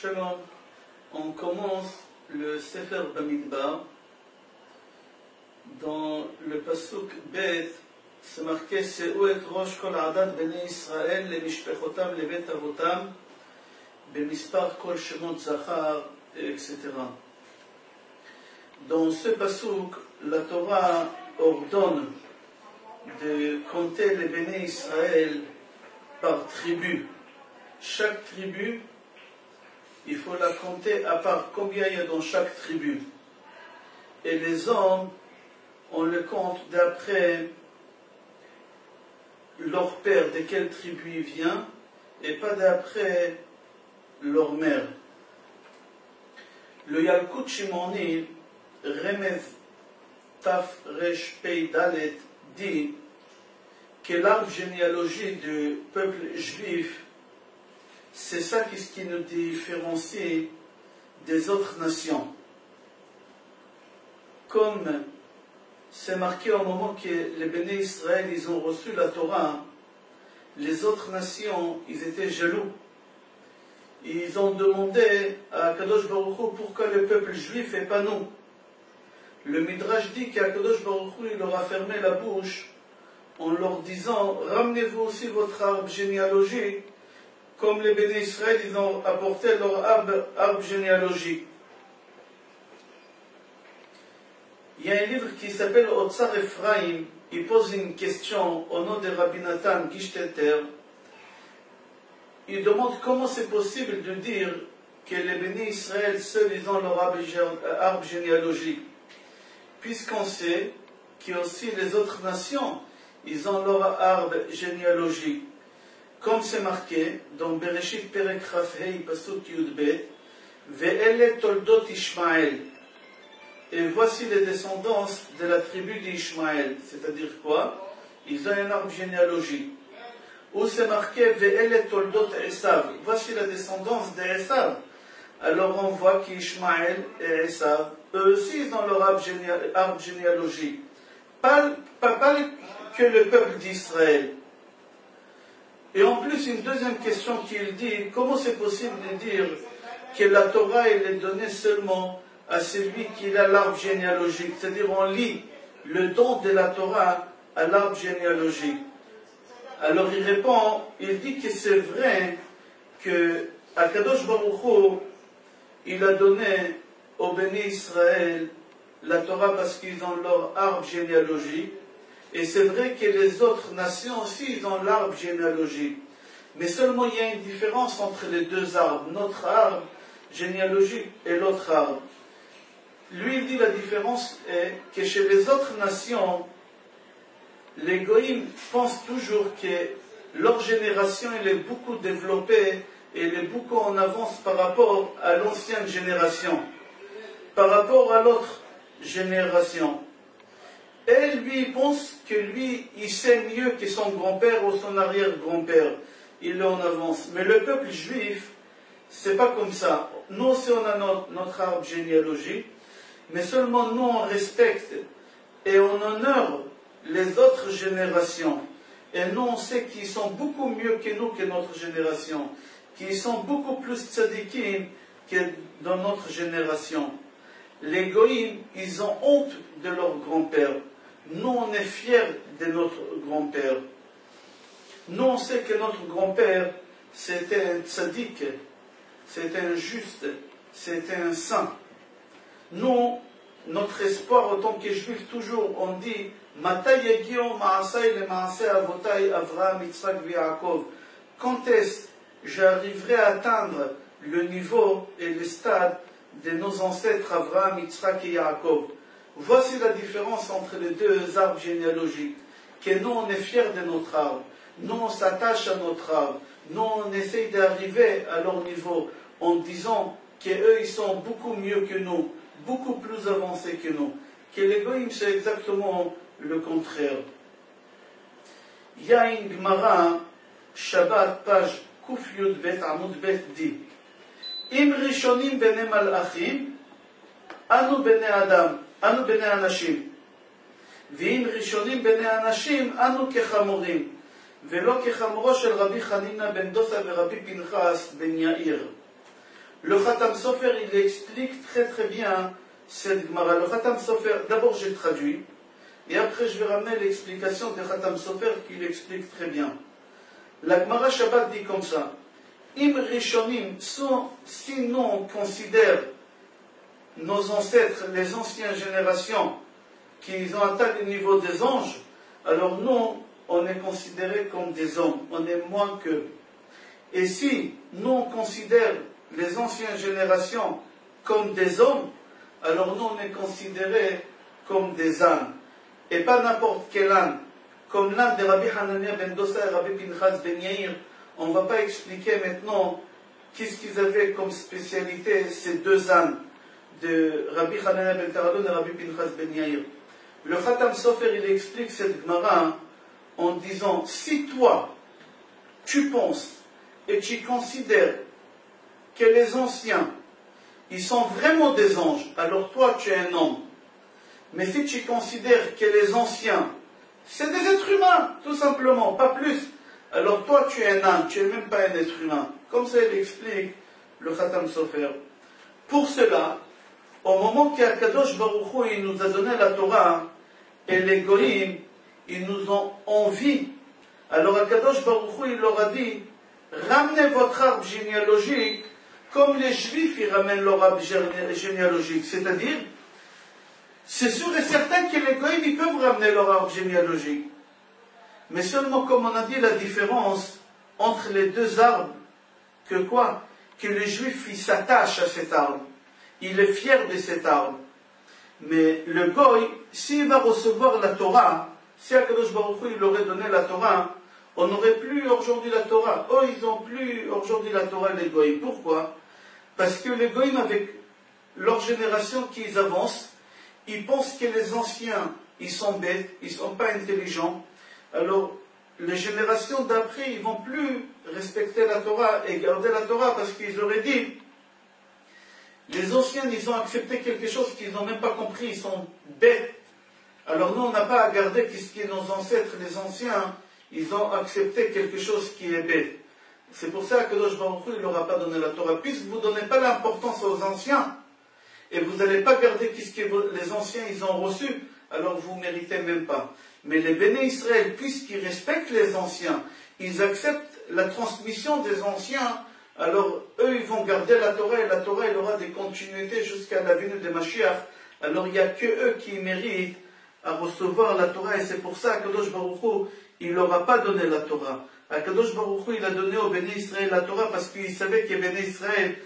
Shalom, on commence le Sefer Bamidbar. Dans le Pasuk Bet, c'est marqué Se'u et Rosh Kol Adat Bnei Israël le Mishpechotam le Bet Avotam Bemispar Kol Shemot Zachar, etc. Dans ce Pasuk, la Torah ordonne de compter les Bnei Israël par tribu. Chaque tribu, il faut la compter à part combien il y a dans chaque tribu. Et les hommes, on le compte d'après leur père, de quelle tribu il vient, et pas d'après leur mère. Le Yalkut Shimoni, Remez Taf Resh Pei Dalet, dit que l'arbre généalogique du peuple juif, c'est ça qui nous différencie des autres nations. Comme c'est marqué au moment que les Béné Israël ils ont reçu la Torah, les autres nations, ils étaient jaloux. Ils ont demandé à Kadosh Baruch Hu pourquoi le peuple juif et pas nous. Le Midrash dit qu'Akadosh Baruch Hu il leur a fermé la bouche en leur disant « Ramenez-vous aussi votre arbre généalogique » comme les Béné Israël, ils ont apporté leur arbre généalogique. Il y a un livre qui s'appelle Otsar Ephraim, il pose une question au nom de Rabbi Nathan Gishteter. Il demande comment c'est possible de dire que les Béné Israël seuls, ils ont leur arbre généalogique. Puisqu'on sait qu'il y a aussi les autres nations, ils ont leur arbre généalogique. Comme c'est marqué dans Bereshit Perek Chafhei Pasuk Yudbet, Ve'ele Toldot Ishmael. Et voici les descendants de la tribu d'Ishmaël. C'est-à-dire quoi? Ils ont un arbre généalogique. Où c'est marqué Ve'ele Toldot Esav. Voici la descendance d'Esav. Alors on voit qu'Ishmaël et Esav, eux aussi, ils ont leur arbre généalogique. Pas que le peuple d'Israël. Et en plus, une deuxième question qu'il dit, comment c'est possible de dire que la Torah elle est donnée seulement à celui qui a l'arbre généalogique? C'est-à-dire on lit le don de la Torah à l'arbre généalogique. Alors il répond, il dit que c'est vrai que Akadosh Baruch Hu, il a donné aux Béné Israël la Torah parce qu'ils ont leur arbre généalogique. Et c'est vrai que les autres nations aussi, ils ont l'arbre généalogique. Mais seulement il y a une différence entre les deux arbres, notre arbre généalogique et l'autre arbre. Lui, il dit la différence est que chez les autres nations, les goïms pensent toujours que leur génération elle est beaucoup développée et elle est beaucoup en avance par rapport à l'ancienne génération, par rapport à l'autre génération. Et lui, il pense que lui, il sait mieux que son grand-père ou son arrière-grand-père. Il est en avance. Mais le peuple juif, c'est pas comme ça. Nous aussi, on a notre arbre généalogique, mais seulement nous, on respecte et on honore les autres générations. Et nous, on sait qu'ils sont beaucoup mieux que nous, que notre génération. Qu'ils sont beaucoup plus tzadikim que dans notre génération. Les goïms, ils ont honte de leur grand-père. Nous, on est fiers de notre grand-père. Nous, on sait que notre grand-père, c'était un tzaddik, c'était un juste, c'était un saint. Nous, notre espoir en tant que juifs, toujours, on dit Mata yagion ma'asai le ma'asei avotai Avraham, Yitzhak et Yaakov. Quand est-ce que j'arriverai à atteindre le niveau et le stade de nos ancêtres Avraham, Yitzhak et Yaakov? Voici la différence entre les deux arbres généalogiques. Que nous, on est fiers de notre arbre. Nous, on s'attache à notre arbre. Nous, on essaye d'arriver à leur niveau en disant qu'eux, ils sont beaucoup mieux que nous, beaucoup plus avancés que nous. Que les goïms, c'est exactement le contraire. Il y a une Gemara, Shabbat, page Kuf Yud Bet, Amud Bet, dit Im Rishonim bene Malachim, Anu bene Adam. אנו בני אנשים, ואם ראשונים בני אנשים, אנו כחמורים, ולא כחמורו של רבי חנינא בן דוסא ורבי פנחס בן יאיר. Le Khatam Sofer, il explique très très bien cette Gemara. Le Khatam Sofer, d'abord j'ai traduit, et après je vais ramener l'explication de Khatam Sofer qui l'explique très bien. La Gemara Shabbat dit comme ça. Im Rishonim, si nous on considère nos ancêtres, les anciennes générations, qui ont atteint le niveau des anges, alors nous, on est considérés comme des hommes, on est moins qu'eux. Et si nous, on considère les anciennes générations comme des hommes, alors nous, on est considérés comme des ânes. Et pas n'importe quel âne. Comme l'âne de Rabbi Hanania ben Dosa et Rabbi Pinchas ben Yair, on ne va pas expliquer maintenant qu'est-ce qu'ils avaient comme spécialité, ces deux ânes de Rabbi Hanania ben Taradon et Rabbi Pinchas ben Yair. Le Khatam Sofer, il explique cette Gemara en disant, si toi, tu penses et tu considères que les anciens, ils sont vraiment des anges, alors toi, tu es un homme. Mais si tu considères que les anciens, c'est des êtres humains, tout simplement, pas plus, alors toi, tu es un âne, tu n'es même pas un être humain. Comme ça, il explique le Khatam Sofer. Pour cela, au moment qu'Akadosh Baruch Hu, il nous a donné la Torah, et les Goïm, ils nous ont envie. Alors Akadosh Baruch Hu, il leur a dit, ramenez votre arbre généalogique comme les Juifs, ils ramènent leur arbre généalogique. C'est-à-dire, c'est sûr et certain que les Goïm, ils peuvent ramener leur arbre généalogique. Mais seulement, comme on a dit, la différence entre les deux arbres, que quoi? Que les Juifs, ils s'attachent à cet arbre. Il est fier de cet arbre. Mais le Goï, s'il va recevoir la Torah, si Akadosh Baruch Hu, il aurait donné la Torah, on n'aurait plus aujourd'hui la Torah. Oh, ils n'ont plus aujourd'hui la Torah, les Goïm. Pourquoi? Parce que les Goïm, avec leur génération qui avancent, ils pensent que les anciens, ils sont bêtes, ils ne sont pas intelligents. Alors, les générations d'après, ils ne vont plus respecter la Torah et garder la Torah parce qu'ils auraient dit, les anciens, ils ont accepté quelque chose qu'ils n'ont même pas compris, ils sont bêtes. Alors nous, on n'a pas à garder ce qui est nos ancêtres, les anciens, ils ont accepté quelque chose qui est bête. C'est pour ça que Kadosh Baruch Hu, il n'aura pas donné la Torah. Puisque vous ne donnez pas l'importance aux anciens, et vous n'allez pas garder ce que les anciens, ils ont reçu, alors vous ne méritez même pas. Mais les béné Israël, puisqu'ils respectent les anciens, ils acceptent la transmission des anciens, alors eux, ils vont garder la Torah, et la Torah, elle aura des continuités jusqu'à la venue de Mashiach. Alors il n'y a que eux qui méritent à recevoir la Torah, et c'est pour ça que Kadosh Baruch Hu, il ne leur a pas donné la Torah. Kadosh Baruch Hu, il a donné au béné Israël la Torah parce qu'il savait que les béné Israël,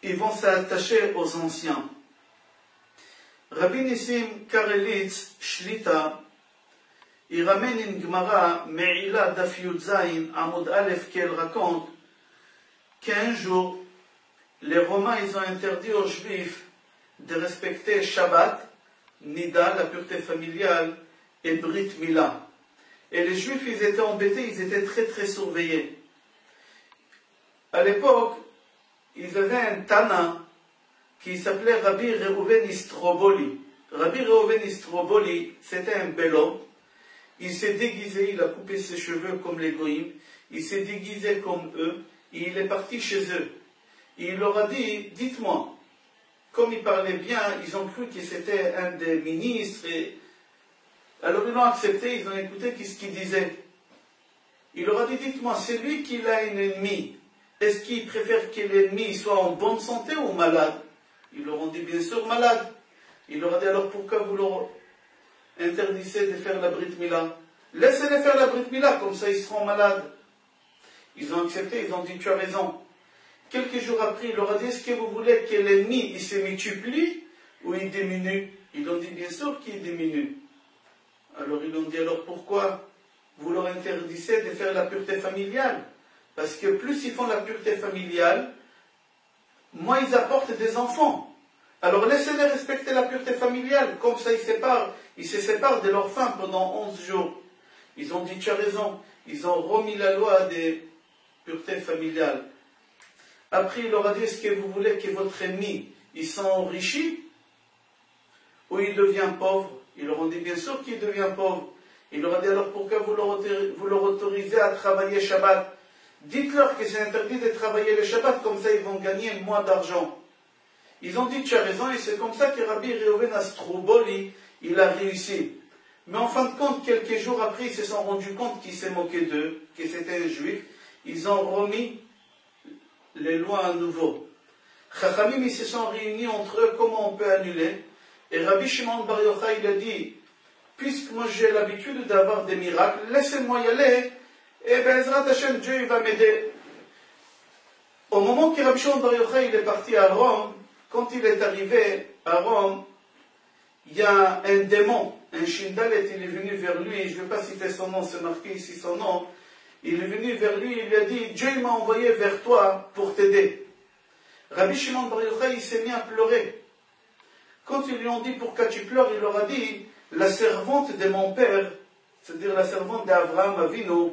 ils vont s'attacher aux anciens. Rabbi Nissim Karelitz Shlita, il ramène une Gemara, Me'ila Daf Yud Zayin, Amud Aleph, qu'elle raconte qu'un jour, les Romains, ils ont interdit aux Juifs de respecter Shabbat, Nida, la pureté familiale, et Brit Mila. Et les Juifs, ils étaient embêtés, ils étaient très très surveillés. À l'époque, ils avaient un Tana qui s'appelait Rabbi Reuven Istroboli. Rabbi Reuven Istroboli, c'était un bel homme. Il s'est déguisé, il a coupé ses cheveux comme les Goïms, il s'est déguisé comme eux, et il est parti chez eux. Et il leur a dit, dites-moi, comme il parlait bien, ils ont cru que c'était un des ministres, et alors ils l'ont accepté, ils ont écouté ce qu'il disait. Il leur a dit, dites-moi, c'est lui qui a un ennemi, est-ce qu'il préfère que l'ennemi soit en bonne santé ou malade? Ils leur ont dit, bien sûr, malade. Il leur a dit, alors pourquoi vous leur interdisez de faire la Brit Mila? Laissez-les faire la Brit Mila, comme ça ils seront malades. Ils ont accepté, ils ont dit, tu as raison. Quelques jours après, il leur a dit, est-ce que vous voulez que l'ennemi il se multiplie ou il diminue? Ils ont dit, bien sûr qu'il diminue. Alors ils ont dit, alors pourquoi vous leur interdisez de faire la pureté familiale? Parce que plus ils font la pureté familiale, moins ils apportent des enfants. Alors laissez-les respecter la pureté familiale, comme ça ils se séparent de leur femme pendant 11 jours. Ils ont dit, tu as raison, ils ont remis la loi des pureté familiale. Après, il leur a dit, est-ce que vous voulez que votre ennemi, il s'enrichit ou il devient pauvre? Ils leur ont dit, bien sûr qu'il devient pauvre. Il leur a dit, alors pourquoi vous leur autorisez à travailler Shabbat? Dites-leur que c'est interdit de travailler le Shabbat, comme ça ils vont gagner moins d'argent. Ils ont dit, tu as raison, et c'est comme ça que Rabbi Reuven Astrouboli, il a réussi. Mais en fin de compte, quelques jours après, ils se sont rendus compte qu'il s'est moqué d'eux, que c'était un juif. Ils ont remis les lois à nouveau. Chachamim, ils se sont réunis entre eux, comment on peut annuler. Et Rabbi Shimon Bar Yochai, il a dit, puisque moi j'ai l'habitude d'avoir des miracles, laissez-moi y aller, et Bezrat Hashem, Dieu il va m'aider. Au moment que Rabbi Shimon Bar Yochai il est parti à Rome, quand il est arrivé à Rome, il y a un démon, un Shindalet, il est venu vers lui, je ne vais pas citer son nom, c'est marqué ici son nom, il est venu vers lui, il lui a dit, Dieu m'a envoyé vers toi pour t'aider. Rabbi Shimon Bar Yochai, il s'est mis à pleurer. Quand ils lui ont dit, pourquoi tu pleures, il leur a dit, la servante de mon père, c'est-à-dire la servante d'Abraham Avinu,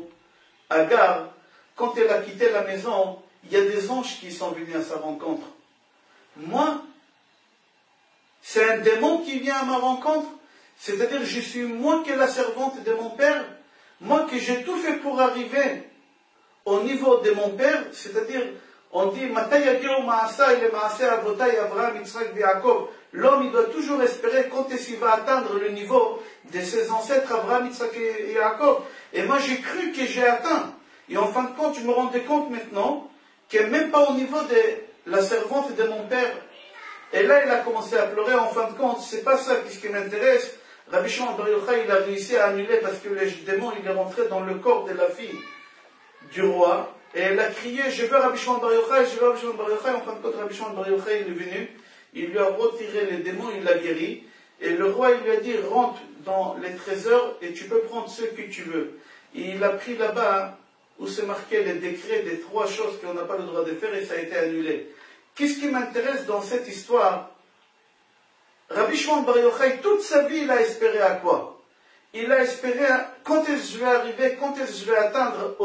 Agar, quand elle a quitté la maison, il y a des anges qui sont venus à sa rencontre. Moi, c'est un démon qui vient à ma rencontre, c'est-à-dire je suis moi qui est la servante de mon père, moi que j'ai tout fait pour arriver au niveau de mon père, c'est-à-dire on dit l'homme il doit toujours espérer quand est-ce qu'il va atteindre le niveau de ses ancêtres Abraham, Yitzhak et Yaakov. Et moi j'ai cru que j'ai atteint. Et en fin de compte, je me rendais compte maintenant que même pas au niveau de la servante de mon père. Et là, il a commencé à pleurer. En fin de compte, c'est pas ça qui m'intéresse. Rabbi Shimon Bar Yochai, il a réussi à annuler parce que le démon, il est rentré dans le corps de la fille du roi. Et elle a crié, je veux Rabbi Shimon Bar Yochai, je veux Rabbi Shimon Bar Yochai. En fin de compte, Rabbi Shimon Bar Yochai, il est venu. Il lui a retiré les démons, il l'a guéri. Et le roi, il lui a dit, rentre dans les trésors et tu peux prendre ce que tu veux. Et il a pris là-bas où c'est marqué les décrets des 3 choses qu'on n'a pas le droit de faire et ça a été annulé. Qu'est-ce qui m'intéresse dans cette histoire? Rabbi Shimon Bar Yochai, toute sa vie, il a espéré à quoi? Il a espéré à quand est-ce que je vais arriver, quand est-ce que je vais atteindre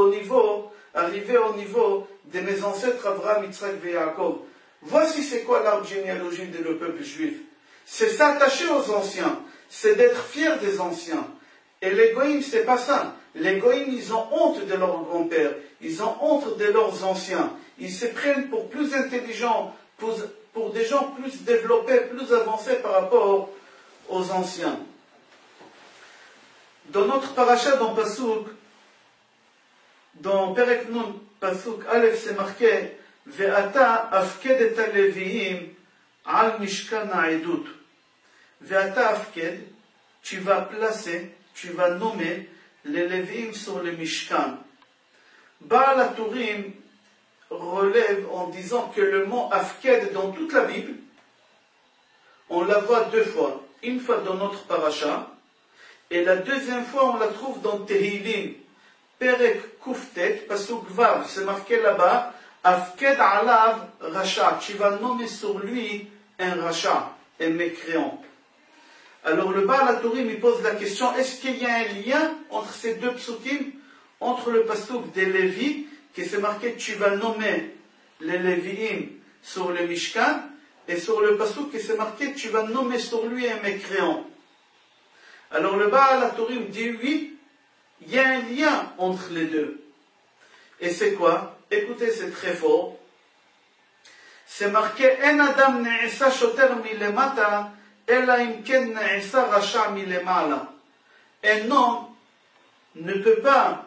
arriver au niveau de mes ancêtres Abraham, Yitzhak et Yaakov. Voici c'est quoi l'arbre généalogique de le peuple juif. C'est s'attacher aux anciens, c'est d'être fier des anciens. Et les goïms, c'est pas ça. Les goïms, ils ont honte de leurs grands-pères, ils ont honte de leurs anciens. Ils se prennent pour plus intelligents, pour des gens plus développés, plus avancés par rapport aux anciens. Dans notre paracha, dans Pasuk, dans Perek Nun, Pasuk Aleph, c'est marqué Ve'ata afked et aleviim al mishkan ha'edut. Ve'ata afked, tu vas placer, tu vas nommer les Lévi'im sur le Mishkan. Baal HaTurim relève en disant que le mot afked dans toute la Bible, on la voit 2 fois. Une fois dans notre paracha, et la deuxième fois on la trouve dans Tehillim, Perek Kuftet, Pasuk Vav, c'est marqué là-bas, afked alav racha, tu vas nommer sur lui un racha, un mécréant. Alors le Baal HaTurim il pose la question, est-ce qu'il y a un lien entre ces 2 psukim, entre le pasuk des Lévi, qui c'est marqué tu vas nommer les Lévi'im sur le Mishkan, et sur le pasuk qui c'est marqué tu vas nommer sur lui un mécréant. Alors le Baal HaTurim dit oui, il y a un lien entre les deux. Et c'est quoi? Écoutez, c'est très fort. C'est marqué En adam ne'isa shoter milemata ela im ken ne'isa rasha milemala. Un homme ne peut pas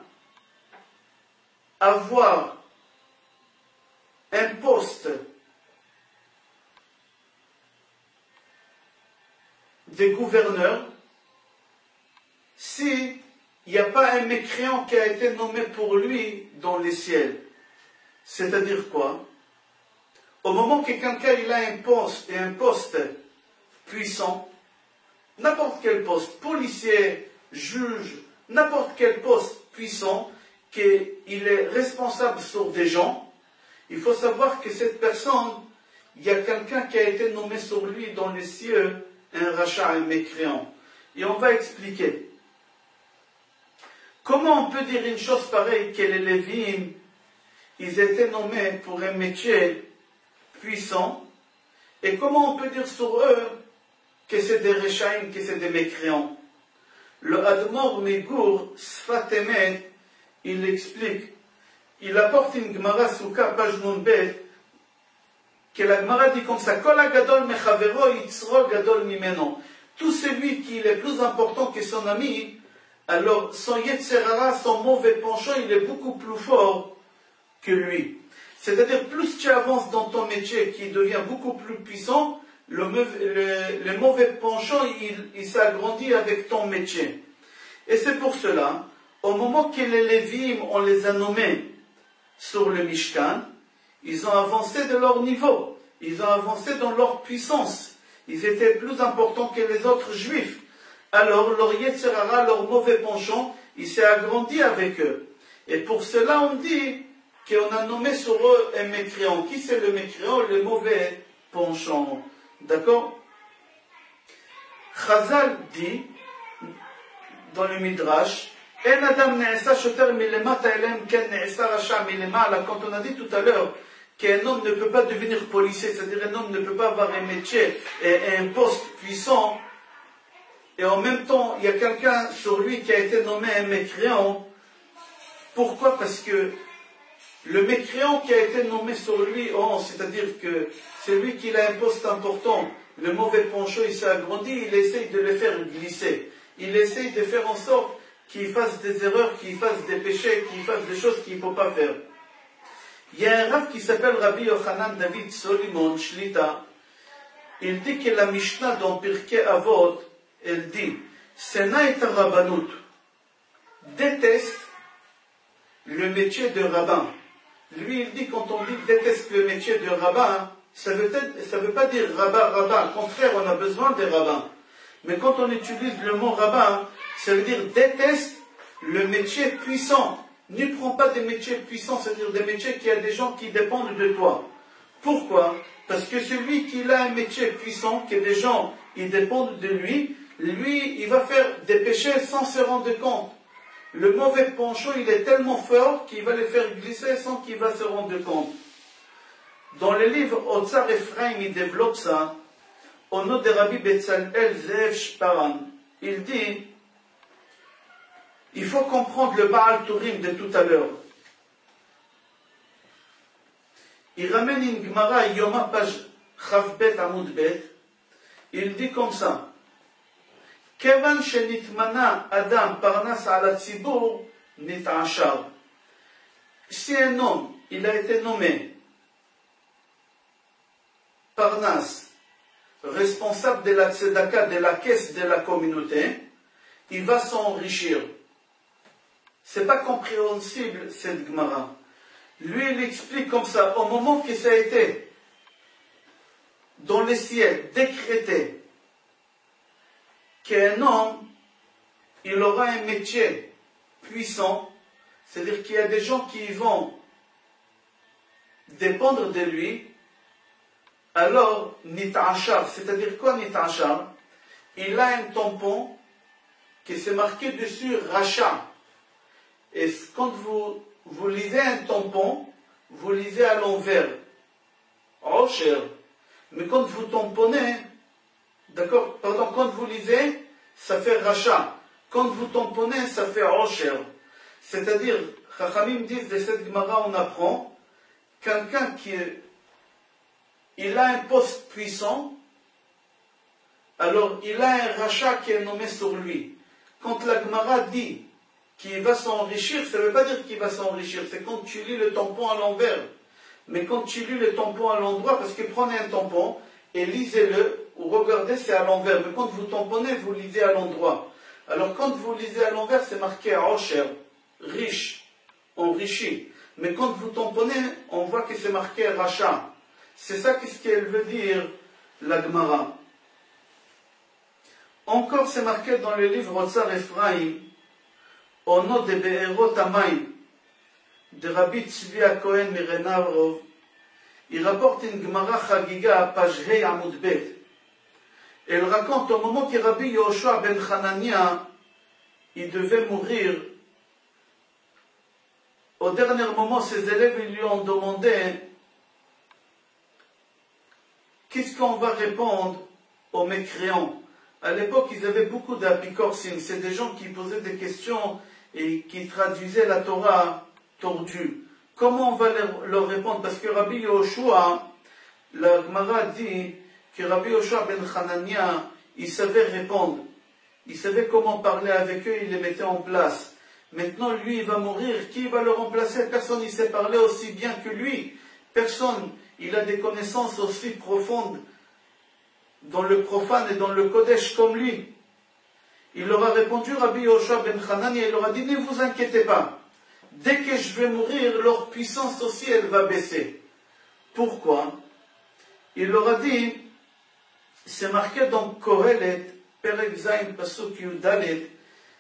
avoir un poste de gouverneur si il n'y a pas un mécréant qui a été nommé pour lui dans les ciels. C'est-à-dire quoi? Au moment que quelqu'un il a un poste puissant, n'importe quel poste, policier, juge, n'importe quel poste puissant, qu'il est responsable sur des gens, il faut savoir que cette personne, il y a quelqu'un qui a été nommé sur lui dans les cieux, un rachat, un mécréant. Et on va expliquer. Comment on peut dire une chose pareille que les Lévi'im, ils étaient nommés pour un métier puissant, et comment on peut dire sur eux que c'est des Rechaim, que c'est des mécréants? Le Admor Megur Sfat Emet, il explique il apporte une Gemara Souka, page Nunbet, que la Gemara dit comme ça, Kol gadol mechavero yitzro gadol mimeno. Tout celui qui est plus important que son ami, alors son Yetzerara, son mauvais penchant, il est beaucoup plus fort que lui. C'est-à-dire, plus tu avances dans ton métier qui devient beaucoup plus puissant, le mauvais penchant, il s'agrandit avec ton métier. Et c'est pour cela, au moment que les Lévim, on les a nommés sur le Mishkan, ils ont avancé de leur niveau, ils ont avancé dans leur puissance, ils étaient plus importants que les autres Juifs. Alors, leur Yetzerara, leur mauvais penchant, il s'est agrandi avec eux. Et pour cela, on dit qu'on a nommé sur eux un mécréant. Qui c'est le mécréant? Le mauvais penchant. D'accord? Chazal dit, dans le Midrash, quand on a dit tout à l'heure qu'un homme ne peut pas devenir policier, c'est-à-dire un homme ne peut pas avoir un métier et un poste puissant, et en même temps, il y a quelqu'un sur lui qui a été nommé un mécréant. Pourquoi? Parce que le mécréant qui a été nommé sur lui, c'est-à-dire que c'est lui qui a un poste important, le mauvais penchant, il s'est agrandi, il essaye de le faire glisser. Il essaye de faire en sorte qu'il fasse des erreurs, qu'il fasse des péchés, qu'il fasse des choses qu'il ne faut pas faire. Il y a un rabbin qui s'appelle Rabbi Yochanan David Solimon Shlita. Il dit que la Mishnah dans Pirkei Avot, elle dit, Sena et Rabbanut déteste le métier de rabbin. Lui, il dit, quand on dit déteste le métier de rabbin, ça veut pas dire rabbin. Au contraire, on a besoin des rabbins. Mais quand on utilise le mot rabbin, ça veut dire déteste le métier puissant. Ne prends pas des métiers puissants, c'est-à-dire des métiers qui a des gens qui dépendent de toi. Pourquoi? Parce que celui qui a un métier puissant, que des gens ils dépendent de lui, il va faire des péchés sans se rendre compte. Le mauvais penchant, il est tellement fort qu'il va les faire glisser sans qu'il va se rendre compte. Dans le livre Otsar Ephraim, il développe ça. Au nom de Rabbi Betzalel Zev Shparan, il dit, il faut comprendre le Baal Turim de tout à l'heure. Il ramène une Gemara, Yoma, page Chavbet Amud Bet. Il dit comme ça, Kevan shenitmana Adam parnas ala tzibur nit'ashar. Si un homme, il a été nommé Parnas, responsable de la tzedaka, de la caisse de la communauté, il va s'enrichir. C'est pas compréhensible cette Gemara. Lui, il explique comme ça, au moment que ça a été dans le ciel décrété qu'un homme, il aura un métier puissant, c'est-à-dire qu'il y a des gens qui vont dépendre de lui, alors, nit'achar, c'est-à-dire quoi nit'achar? Il a un tampon qui s'est marqué dessus Racha. Et quand vous lisez un tampon, vous lisez à l'envers, Rocher. Mais quand vous tamponnez, d'accord, pardon, quand vous lisez, ça fait Racha. Quand vous tamponnez, ça fait Rocher. C'est-à-dire, Chachamim disent de cette Gemara, on apprend, quelqu'un il a un poste puissant, alors il a un rachat qui est nommé sur lui. Quand la Gemara dit qu'il va s'enrichir, ça ne veut pas dire qu'il va s'enrichir, c'est quand tu lis le tampon à l'envers. Mais quand tu lis le tampon à l'endroit, parce que prenez un tampon et lisez-le, ou regardez, c'est à l'envers. Mais quand vous tamponnez, vous lisez à l'endroit. Alors quand vous lisez à l'envers, c'est marqué Rocher, riche, enrichi. Mais quand vous tamponnez, on voit que c'est marqué rachat. C'est ça qu'est-ce qu'elle veut dire, la Gemara. Encore, c'est marqué dans le livre Otsar Ephraim, au nom de Be'erot Hamayim, de Rabbi Tzvi Cohen Mirenavrov. Il rapporte une Gemara Chagiga à page Hei Amud Bet. Elle raconte au moment que Rabbi Yoshua ben Hanania, il devait mourir. Au dernier moment, ses élèves lui ont demandé qu'est-ce qu'on va répondre aux mécréants. À l'époque, ils avaient beaucoup d'apicorsim. C'est des gens qui posaient des questions et qui traduisaient la Torah tordue. comment on va leur répondre? Parce que Rabbi Yoshua, la Gemara dit que Rabbi Yoshua ben Hanania, il savait répondre. Il savait comment parler avec eux, il les mettait en place. Maintenant, lui, il va mourir. Qui va le remplacer? Personne ne sait parler aussi bien que lui. Personne, il a des connaissances aussi profondes dans le profane et dans le Kodesh comme lui. Il leur a répondu, Rabbi Yoshua ben Hanania, il leur a dit, ne vous inquiétez pas. Dès que je vais mourir, leur puissance aussi, elle va baisser. Pourquoi? Il leur a dit, c'est marqué dans Kohelet, Perek Zayin, Pasuk Yudalet,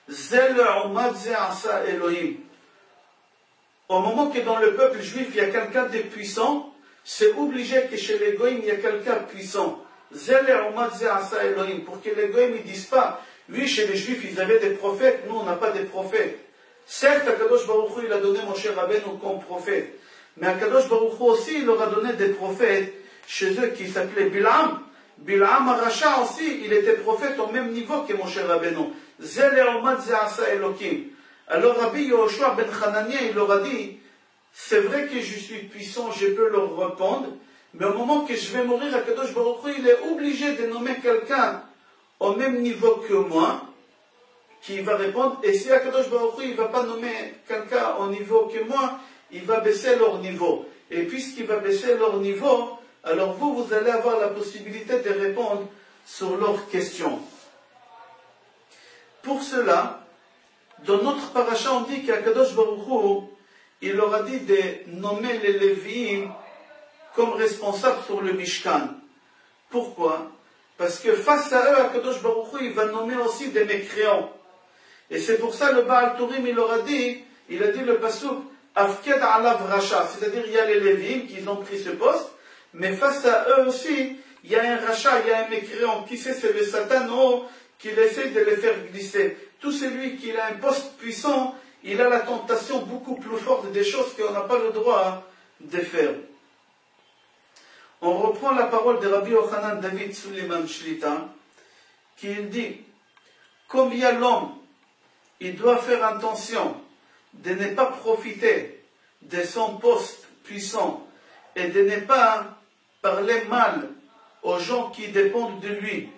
Zel Umad Ze Asa Elohim. Au moment que dans le peuple juif, il y a quelqu'un de puissant, c'est obligé que chez les Goïms, il y a quelqu'un de puissant. Zel Umad Ze Asa Elohim. Pour que les Goïms ne disent pas, oui, chez les Juifs, ils avaient des prophètes, nous, on n'a pas de prophètes. Certes, Akadosh Baruch Hu, il a donné Moshe Rabbeinu comme prophète. Mais Akadosh Baruch Hu aussi, il leur a donné des prophètes chez eux qui s'appelaient Bilam. Bilam Aracha aussi, il était prophète au même niveau que Moshe Rabbeinu. Zel Umad Ze Asa Elohim. Alors Rabbi Yoshua ben Hanania, il leur a dit, c'est vrai que je suis puissant, je peux leur répondre, mais au moment que je vais mourir, Akadosh Baruch Hu, il est obligé de nommer quelqu'un au même niveau que moi, qui va répondre, et si Akadosh Baruch Hu, il ne va pas nommer quelqu'un au niveau que moi, il va baisser leur niveau. Et puisqu'il va baisser leur niveau, alors vous allez avoir la possibilité de répondre sur leurs questions. Pour cela, dans notre paracha, on dit qu'Akadosh Baruch Hu, il leur a dit de nommer les Lévi'im comme responsables sur le Mishkan. Pourquoi? Parce que face à eux, Akadosh Baruch Hu, il va nommer aussi des mécréants. Et c'est pour ça le Baal Turim, il leur a dit, il a dit le pasuk, Afked alav Racha, c'est-à-dire il y a les Lévi'im qui ont pris ce poste, mais face à eux aussi, il y a un Racha, il y a un mécréant. Qui sait, c'est le Satan qui essaie de les faire glisser. Tout celui qui a un poste puissant, il a la tentation beaucoup plus forte des choses qu'on n'a pas le droit de faire. On reprend la parole de Rabbi Yochanan David Suleiman Shlita, qui dit, combien l'homme, il doit faire attention de ne pas profiter de son poste puissant et de ne pas parler mal aux gens qui dépendent de lui.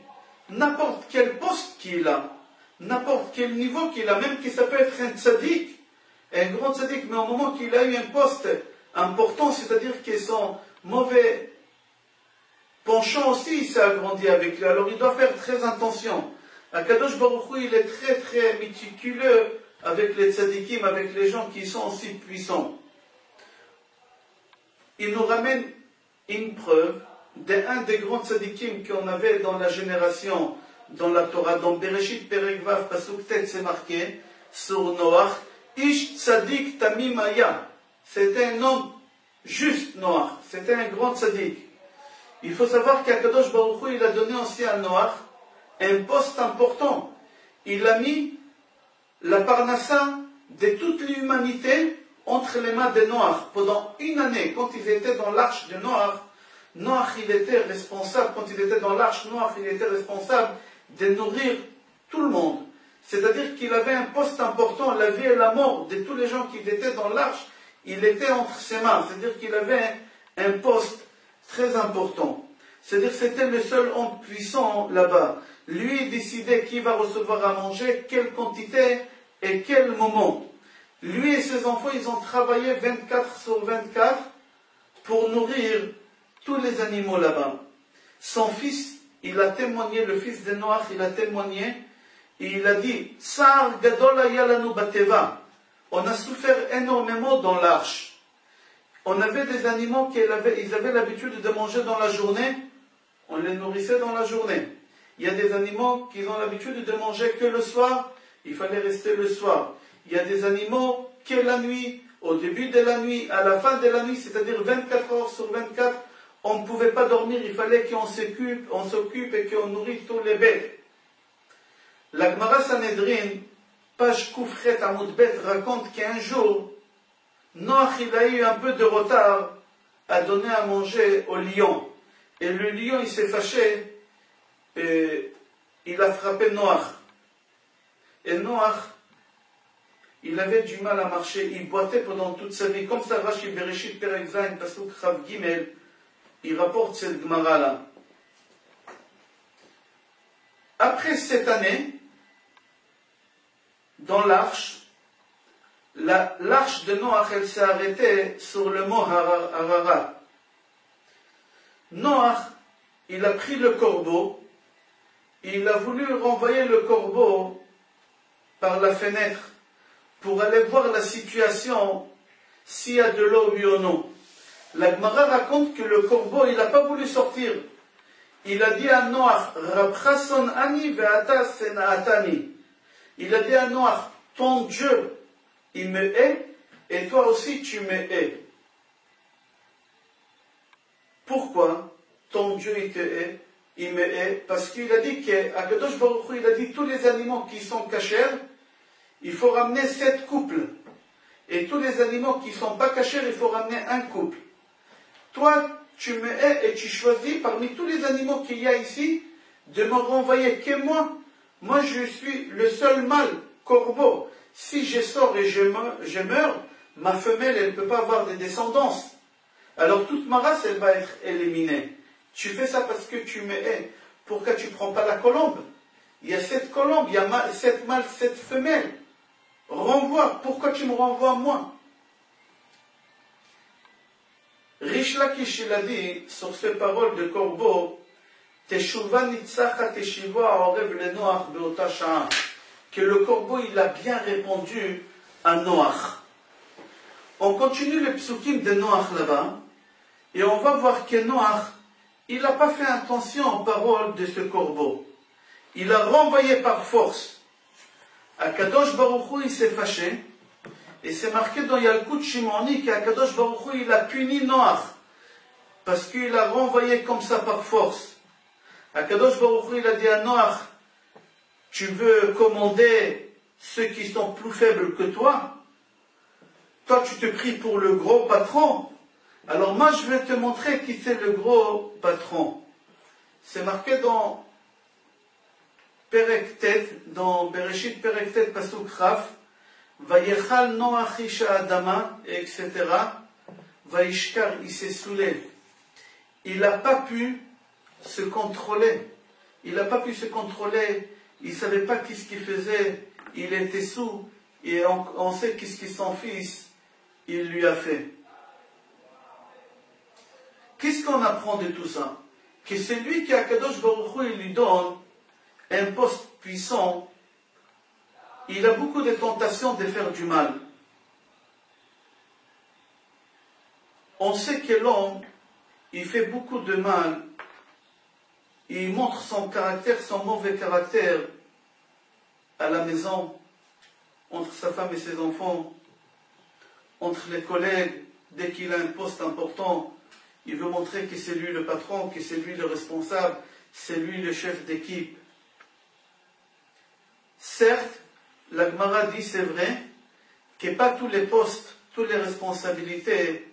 N'importe quel poste qu'il a, n'importe quel niveau qu'il a, même que ça peut être un tzaddik, un grand tzaddik, mais au moment qu'il a eu un poste important, c'est-à-dire que son mauvais penchant aussi, il s'est agrandi avec lui. Alors il doit faire très attention. Akadosh Baruch Hu, il est très très méticuleux avec les tzadikim, avec les gens qui sont aussi puissants. Il nous ramène une preuve d'un des grands tzadikim qu'on avait dans la génération, dans la Torah, dans Bereshit Perek Vav, Pasuk Tet, c'est marqué, sur Noach, Ish Tzadik Tamim Aya. C'était un homme juste, Noach. C'était un grand tzadik. Il faut savoir qu'Akadosh Baruch Hu, il a donné aussi à Noach un poste important. Il a mis la parnassa de toute l'humanité entre les mains de Noach. Pendant une année, quand ils étaient dans l'arche de Noach, Noach, il était responsable, quand il était dans l'arche, Noach, il était responsable de nourrir tout le monde. C'est-à-dire qu'il avait un poste important, la vie et la mort de tous les gens qui étaient dans l'arche, il était entre ses mains. C'est-à-dire qu'il avait un poste très important. C'est-à-dire que c'était le seul homme puissant là-bas. Lui décidait qui va recevoir à manger, quelle quantité et quel moment. Lui et ses enfants, ils ont travaillé 24 sur 24 pour nourrir tous les animaux là-bas. Son fils, il a témoigné, le fils de Noach, il a témoigné, et il a dit, Tsar gadol haya lanu bateva. On a souffert énormément dans l'arche. On avait des animaux qu'ils avaient l'habitude de manger dans la journée, on les nourrissait dans la journée. Il y a des animaux qui ont l'habitude de manger que le soir, il fallait rester le soir. Il y a des animaux que la nuit, au début de la nuit, à la fin de la nuit, c'est-à-dire 24 heures sur 24, on ne pouvait pas dormir, il fallait qu'on s'occupe et qu'on nourrit tous les bêtes. La Gemara Sanhedrin, page Koufret Amoud Bet, raconte qu'un jour, Noach il a eu un peu de retard à donner à manger au lion. Et le lion, il s'est fâché, et il a frappé Noach. Et Noach, il avait du mal à marcher, il boitait pendant toute sa vie. Comme ça, Rashi Bereshit Perek Zayin, Pasuk Chav Gimel, il rapporte cette Gemara-là. Après cette année, dans l'arche, l'arche de Noach, elle s'est arrêtée sur le mont Ararat. Noach, il a pris le corbeau, il a voulu renvoyer le corbeau par la fenêtre pour aller voir la situation, s'il y a de l'eau, oui ou non. La Gemara raconte que le corbeau, il n'a pas voulu sortir. Il a dit à Noach, Rabchason ani ve'ata sena'atani. Il a dit à Noach, ton Dieu, il me hait, et toi aussi tu me hais. Pourquoi ton Dieu il te hait, il me hait? Parce qu'il a dit qu'Akadosh Baruch Hu, il a dit tous les animaux qui sont cachers, il faut ramener 7 couples. Et tous les animaux qui ne sont pas cachers, il faut ramener un couple. Toi, tu me hais et tu choisis parmi tous les animaux qu'il y a ici de me renvoyer que moi. Moi, je suis le seul mâle, corbeau. Si je sors et je meurs, ma femelle, elle ne peut pas avoir de descendance. Alors toute ma race, elle va être éliminée. Tu fais ça parce que tu me hais. Pourquoi tu ne prends pas la colombe? Il y a 7 colombes, il y a 7 mâles, 7 femelles. Renvoie. Pourquoi tu me renvoies moi? Rish Lakish, il a dit, sur ces paroles de corbeau, Teshuva nitzacha teshiva orev le Noach beota sha'a. Que le corbeau, il a bien répondu à Noach. On continue le psukim de Noach là-bas, et on va voir que Noach, il n'a pas fait attention aux paroles de ce corbeau. Il a renvoyé par force. Akadosh Baruch Hu, il s'est fâché, et c'est marqué dans Yalkut Shimoni qu'Akadosh Baruch Hu, il a puni Noach, parce qu'il a renvoyé comme ça par force. Akadosh Baruch Hu, il a dit à Noach, tu veux commander ceux qui sont plus faibles que toi? Toi, tu te pries pour le gros patron. Alors moi, je vais te montrer qui c'est le gros patron. C'est marqué dans Perek Tet, dans Bereshit Perek Tet Pasuk Raf, Vayechal Noach isha Adama, etc. Vaishkar, il s'est saoulé. Il n'a pas pu se contrôler. Il n'a pas pu se contrôler. Il ne savait pas qu'est-ce qu'il faisait. Il était saoul. Et on sait qu'est-ce que son fils, il lui a fait. Qu'est-ce qu'on apprend de tout ça? Que c'est lui qui, à Kadosh Baruch Hu, il lui donne un poste puissant. Il a beaucoup de tentations de faire du mal. On sait que l'homme, il fait beaucoup de mal. Il montre son caractère, son mauvais caractère à la maison, entre sa femme et ses enfants, entre les collègues. Dès qu'il a un poste important, il veut montrer que c'est lui le patron, que c'est lui le responsable, c'est lui le chef d'équipe. Certes, la Gemara dit, c'est vrai, que pas tous les postes, toutes les responsabilités,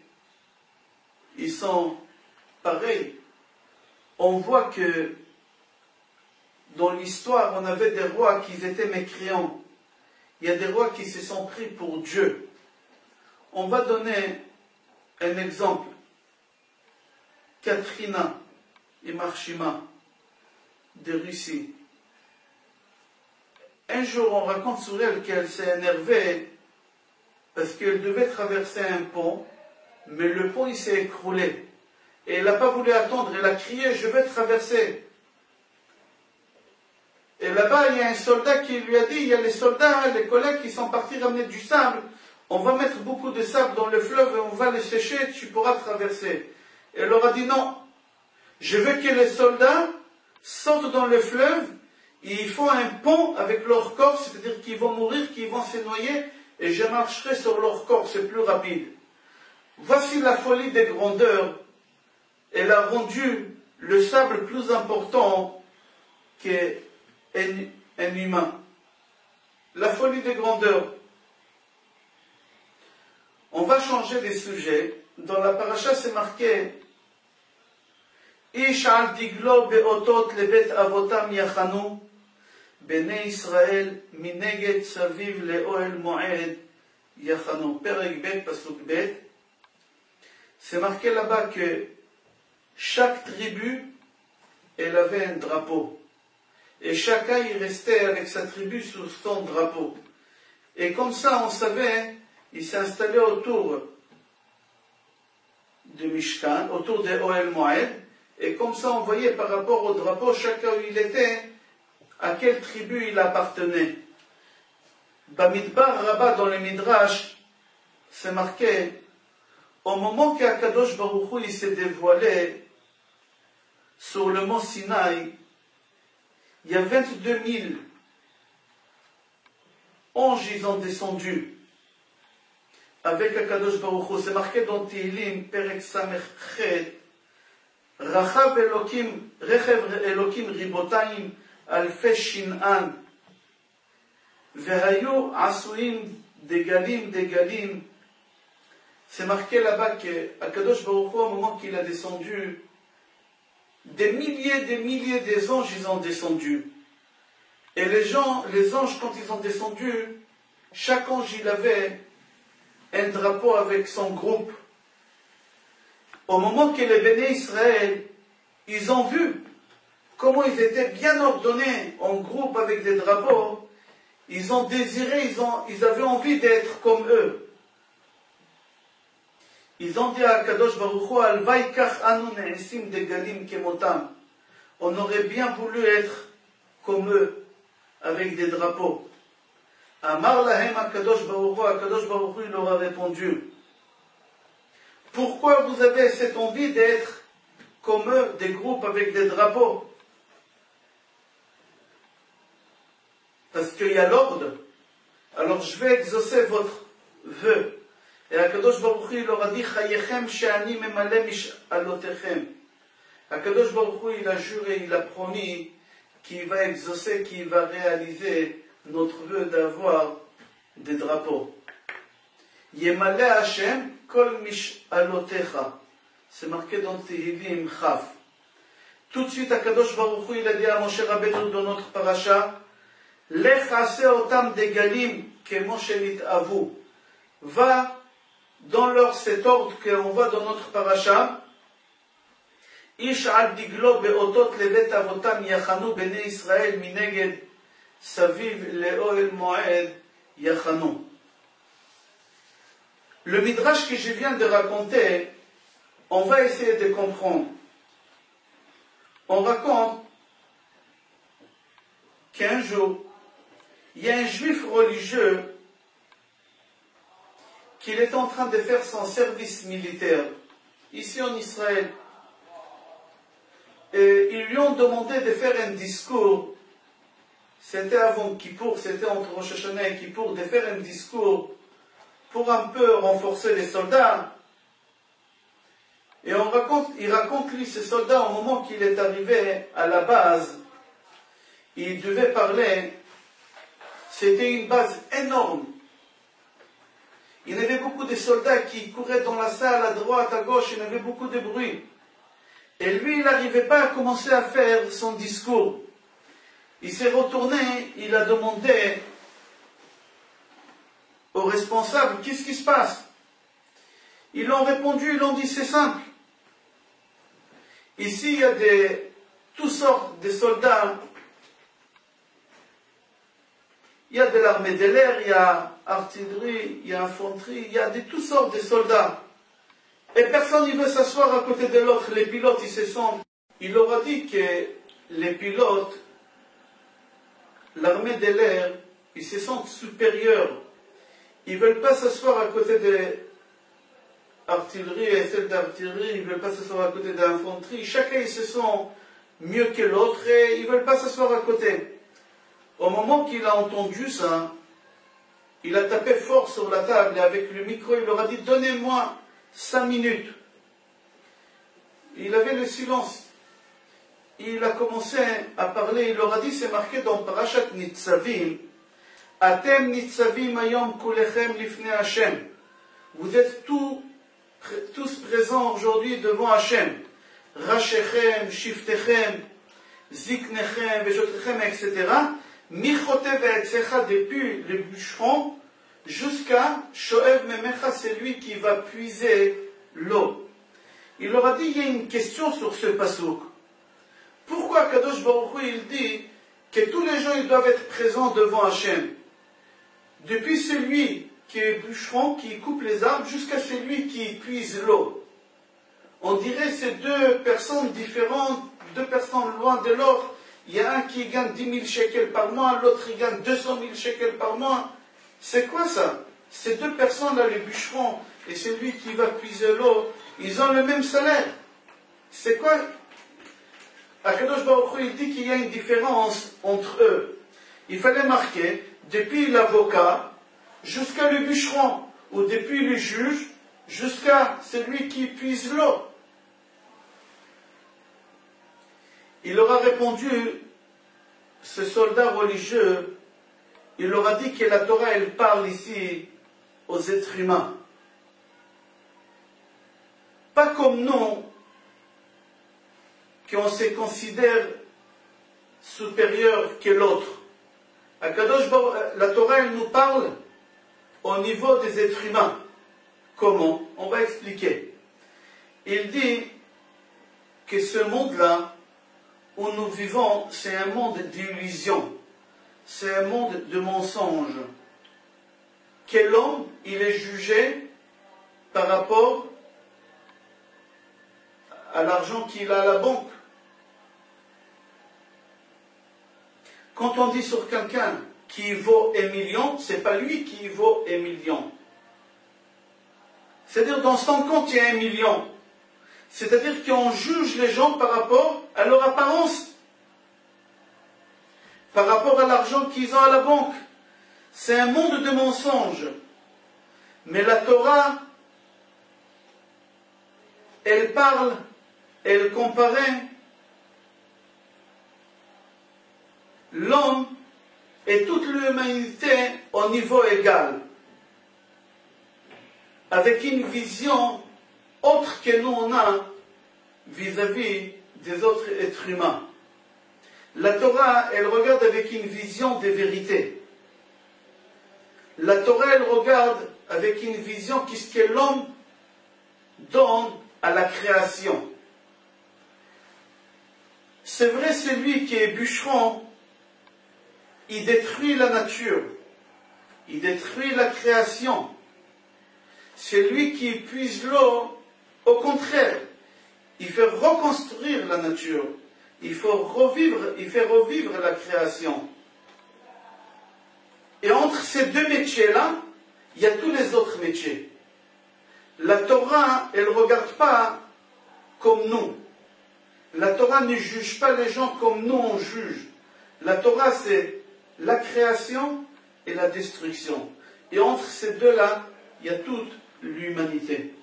ils sont pareils. On voit que dans l'histoire, on avait des rois qui étaient mécréants. Il y a des rois qui se sont pris pour Dieu. On va donner un exemple. Katrina et Marshima de Russie. Un jour, on raconte sur elle qu'elle s'est énervée parce qu'elle devait traverser un pont, mais le pont il s'est écroulé. Et elle n'a pas voulu attendre, elle a crié, je vais traverser. Et là-bas, il y a un soldat qui lui a dit, il y a les soldats, les collègues qui sont partis ramener du sable, on va mettre beaucoup de sable dans le fleuve et on va le sécher, tu pourras traverser. Et elle leur a dit non, je veux que les soldats sortent dans le fleuve, et ils font un pont avec leur corps, c'est-à-dire qu'ils vont mourir, qu'ils vont se noyer, et je marcherai sur leur corps, c'est plus rapide. Voici la folie des grandeurs. Elle a rendu le sable plus important qu'un humain. La folie des grandeurs. On va changer des sujets. Dans la paracha, c'est marqué Ish al diglo beotot lebet avotam yachanu בני ישראל מנגד סביב לאוהל מועד יחנו. פרק ב' פסוק ב'. C'est marqué là-bas que chaque tribu, elle avait un drapeau. Et chacun y restait avec sa tribu sous son drapeau. Et comme ça, on savait, il s'est installé autour de Mishkan, autour de Ohel Moed. Et comme ça, on voyait par rapport au drapeau, chacun où il était, à quelle tribu il appartenait. Bamidbar Rabbah, dans le Midrash, c'est marqué, au moment qu'Akadosh Baruch Hu, il s'est dévoilé sur le mont Sinaï, il y a 22 000 anges, ils ont descendu avec Akadosh Baruch Hu. C'est marqué dans Tehillim, Perek Samech Chet, Rachav Elokim, Rechev Elokim Ribotayim, Alfe Shin'an, Vehayu Asuim, Degalim, Degalim. C'est marqué là-bas qu'Akadosh Baruch Hu, au moment qu'il a descendu, des milliers des anges, ils ont descendu. Et les anges, quand ils ont descendu, chaque ange, il avait un drapeau avec son groupe. Au moment que les béné Israël, ils ont vu comment ils étaient bien ordonnés en groupe avec des drapeaux, ils ont désiré, ils avaient envie d'être comme eux. Ils ont dit à Kadosh Baruch Hu, Alvai kach anu ne'esim degalim kemotam. On aurait bien voulu être comme eux, avec des drapeaux. Amar lahem Kadosh Baruch Hu, il leur a répondu, pourquoi vous avez cette envie d'être comme eux, des groupes avec des drapeaux? Parce qu'il y a l'ordre. Alors je vais exaucer votre vœu. Et Akadosh Baruch Hu, il leur a dit, Chayechem she'ani memale mish'alotechem. Akadosh Baruch Hu, il a juré, il a promis qu'il va exaucer, qu'il va réaliser notre vœu d'avoir des drapeaux. Yemale Hashem kol mish'alotecha. C'est marqué dans Tehillim Chaf. Tout de suite, Akadosh Baruch Hu, il a dit à Moshe Rabbeinu dans notre paracha, Lech ase otam degalim kemo shenit'avu. Va dans leur cet ordre qu'on voit dans notre paracha, Ish al diglo beotot levet avotam yachanu bnei Israël mineged saviv leoel moed yachanu. Le midrash que je viens de raconter, on va essayer de comprendre. On raconte qu'un jour, il y a un juif religieux qu'il est en train de faire son service militaire, ici en Israël. Et ils lui ont demandé de faire un discours, c'était avant Kippour, c'était entre Rosh Hashanah et Kippour, de faire un discours pour un peu renforcer les soldats. Et il raconte lui, ces soldats, au moment qu'il est arrivé à la base, il devait parler, c'était une base énorme. Il y avait beaucoup de soldats qui couraient dans la salle, à droite, à gauche, il y avait beaucoup de bruit. Et lui, il n'arrivait pas à commencer à faire son discours. Il s'est retourné, il a demandé aux responsables, qu'est-ce qui se passe? Ils l'ont répondu, ils l'ont dit, c'est simple. Ici, il y a toutes sortes de soldats. Il y a de l'armée de l'air, il y a artillerie, il y a infanterie, il y a toutes sortes de soldats. Et personne ne veut s'asseoir à côté de l'autre. Les pilotes, ils se sentent. Il leur a dit que les pilotes, l'armée de l'air, ils se sentent supérieurs. Ils ne veulent pas s'asseoir à côté de l'artillerie et celle d'artillerie, ils ne veulent pas s'asseoir à côté de l'infanterie. Chacun, ils se sent mieux que l'autre et ils ne veulent pas s'asseoir à côté. Au moment qu'il a entendu ça, il a tapé fort sur la table et avec le micro, il leur a dit, donnez-moi 5 minutes. Il avait le silence. Il a commencé à parler, il leur a dit, c'est marqué dans Parashat Nitzavim, Atem Nitzavim Ayom Kulechem Lifnei Hashem. Vous êtes tous présents aujourd'hui devant Hashem. Rashechem, Shiftechem, Ziknechem, Vejotechem, etc. Michote ve'etzecha, depuis le bûcheron, jusqu'à Shoev Memecha, c'est lui qui va puiser l'eau. Il leur a dit, il y a une question sur ce pasouk. Pourquoi Kadosh Baruch Hu, il dit que tous les gens ils doivent être présents devant Hachem? Depuis celui qui est bûcheron, qui coupe les arbres, jusqu'à celui qui puise l'eau. On dirait ces deux personnes différentes, deux personnes loin de l'autre. Il y a un qui gagne 10 000 shekels par mois, l'autre il gagne 200 000 shekels par mois. C'est quoi ça? Ces deux personnes-là, le bûcheron et celui qui va puiser l'eau, ils ont le même salaire. C'est quoi? Akadosh Baruch Hu, il dit qu'il y a une différence entre eux. Il fallait marquer, depuis l'avocat jusqu'à le bûcheron, ou depuis le juge jusqu'à celui qui puise l'eau. Il leur a répondu, ce soldat religieux, il leur a dit que la Torah, elle parle ici aux êtres humains. Pas comme nous, qu'on se considère supérieur que l'autre. La Torah, elle nous parle au niveau des êtres humains. Comment? On va expliquer. Il dit que ce monde-là, où nous vivons, c'est un monde d'illusion. C'est un monde de mensonge. Que l'homme, il est jugé par rapport à l'argent qu'il a à la banque. Quand on dit sur quelqu'un qui vaut 1 million, c'est pas lui qui vaut 1 million. C'est-à-dire dans son compte, il y a 1 million. C'est-à-dire qu'on juge les gens par rapport à leur apparence, par rapport à l'argent qu'ils ont à la banque. C'est un monde de mensonges. Mais la Torah, elle parle, elle comparait l'homme et toute l'humanité au niveau égal, avec une vision autre que nous on a vis-à-vis des autres êtres humains. La Torah, elle regarde avec une vision des vérités. La Torah, elle regarde avec une vision qu'est-ce que l'homme donne à la création. C'est vrai, celui qui est bûcheron, il détruit la nature, il détruit la création. Celui qui puise l'eau, au contraire, il fait reconstruire la nature, il fait revivre la création. Et entre ces deux métiers-là, il y a tous les autres métiers. La Torah, elle ne regarde pas comme nous. La Torah ne juge pas les gens comme nous on juge. La Torah, c'est la création et la destruction. Et entre ces deux-là, il y a toute l'humanité.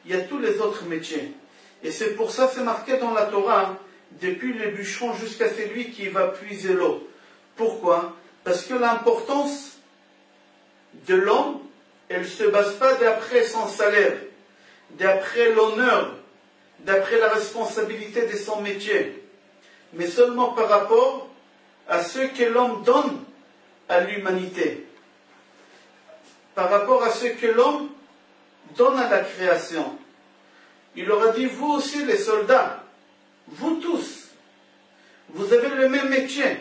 Il y a tous les autres métiers. Et c'est pour ça, c'est marqué dans la Torah, depuis le bûcheron jusqu'à celui qui va puiser l'eau. Pourquoi? Parce que l'importance de l'homme, elle ne se base pas d'après son salaire, d'après l'honneur, d'après la responsabilité de son métier, mais seulement par rapport à ce que l'homme donne à l'humanité, par rapport à ce que l'homme donne à la création. Il leur a dit, vous aussi les soldats, vous tous, vous avez le même métier.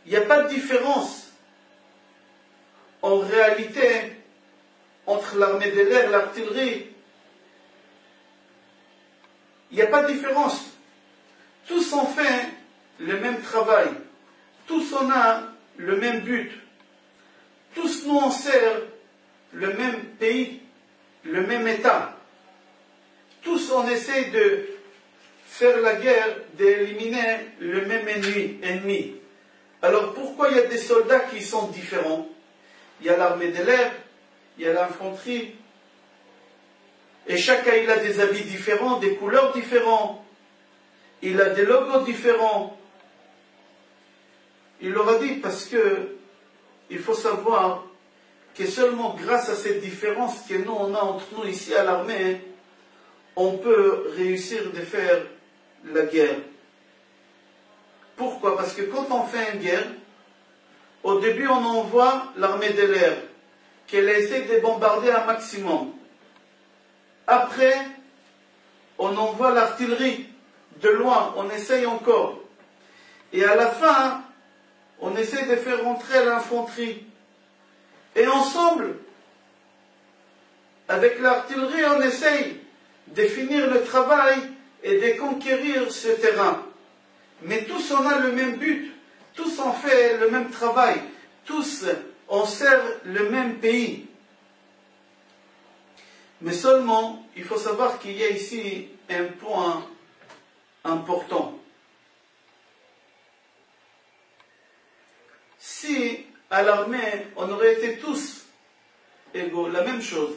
Il n'y a pas de différence en réalité entre l'armée de l'air et l'artillerie. Il n'y a pas de différence. Tous ont fait le même travail. Tous on a le même but. Tous nous on sert le même pays, le même État. Tous on essaie de faire la guerre, d'éliminer le même ennemi. Alors pourquoi il y a des soldats qui sont différents? Il y a l'armée de l'air, il y a l'infanterie, et chacun il a des habits différents, des couleurs différentes, il a des logos différents. Il leur a dit parce que il faut savoir que seulement grâce à cette différence que nous on a entre nous ici à l'armée, on peut réussir de faire la guerre. Pourquoi? Parce que quand on fait une guerre, au début on envoie l'armée de l'air, qu'elle essaie de bombarder un maximum. Après, on envoie l'artillerie de loin, on essaye encore. Et à la fin, on essaie de faire rentrer l'infanterie. Et ensemble, avec l'artillerie, on essaye de finir le travail et de conquérir ce terrain. Mais tous on a le même but, tous on fait le même travail, tous on sert le même pays. Mais seulement, il faut savoir qu'il y a ici un point important. Si à l'armée, on aurait été tous égaux, la même chose,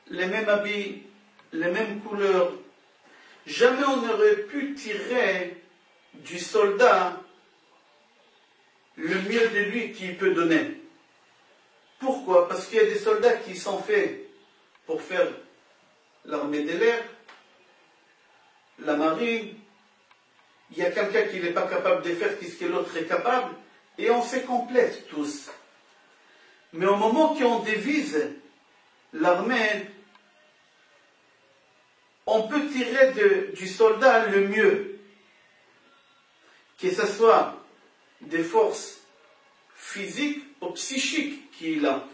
les mêmes habits, les mêmes couleurs, jamais on n'aurait pu tirer du soldat le mieux de lui qu'il peut donner. Pourquoi? Parce qu'il y a des soldats qui sont faits pour faire l'armée de l'air, la marine. Il y a quelqu'un qui n'est pas capable de faire ce que l'autre est capable, et on se complète tous. Mais au moment qu'on divise l'armée, on peut tirer du soldat le mieux, que ce soit des forces physiques ou psychiques qu'il a.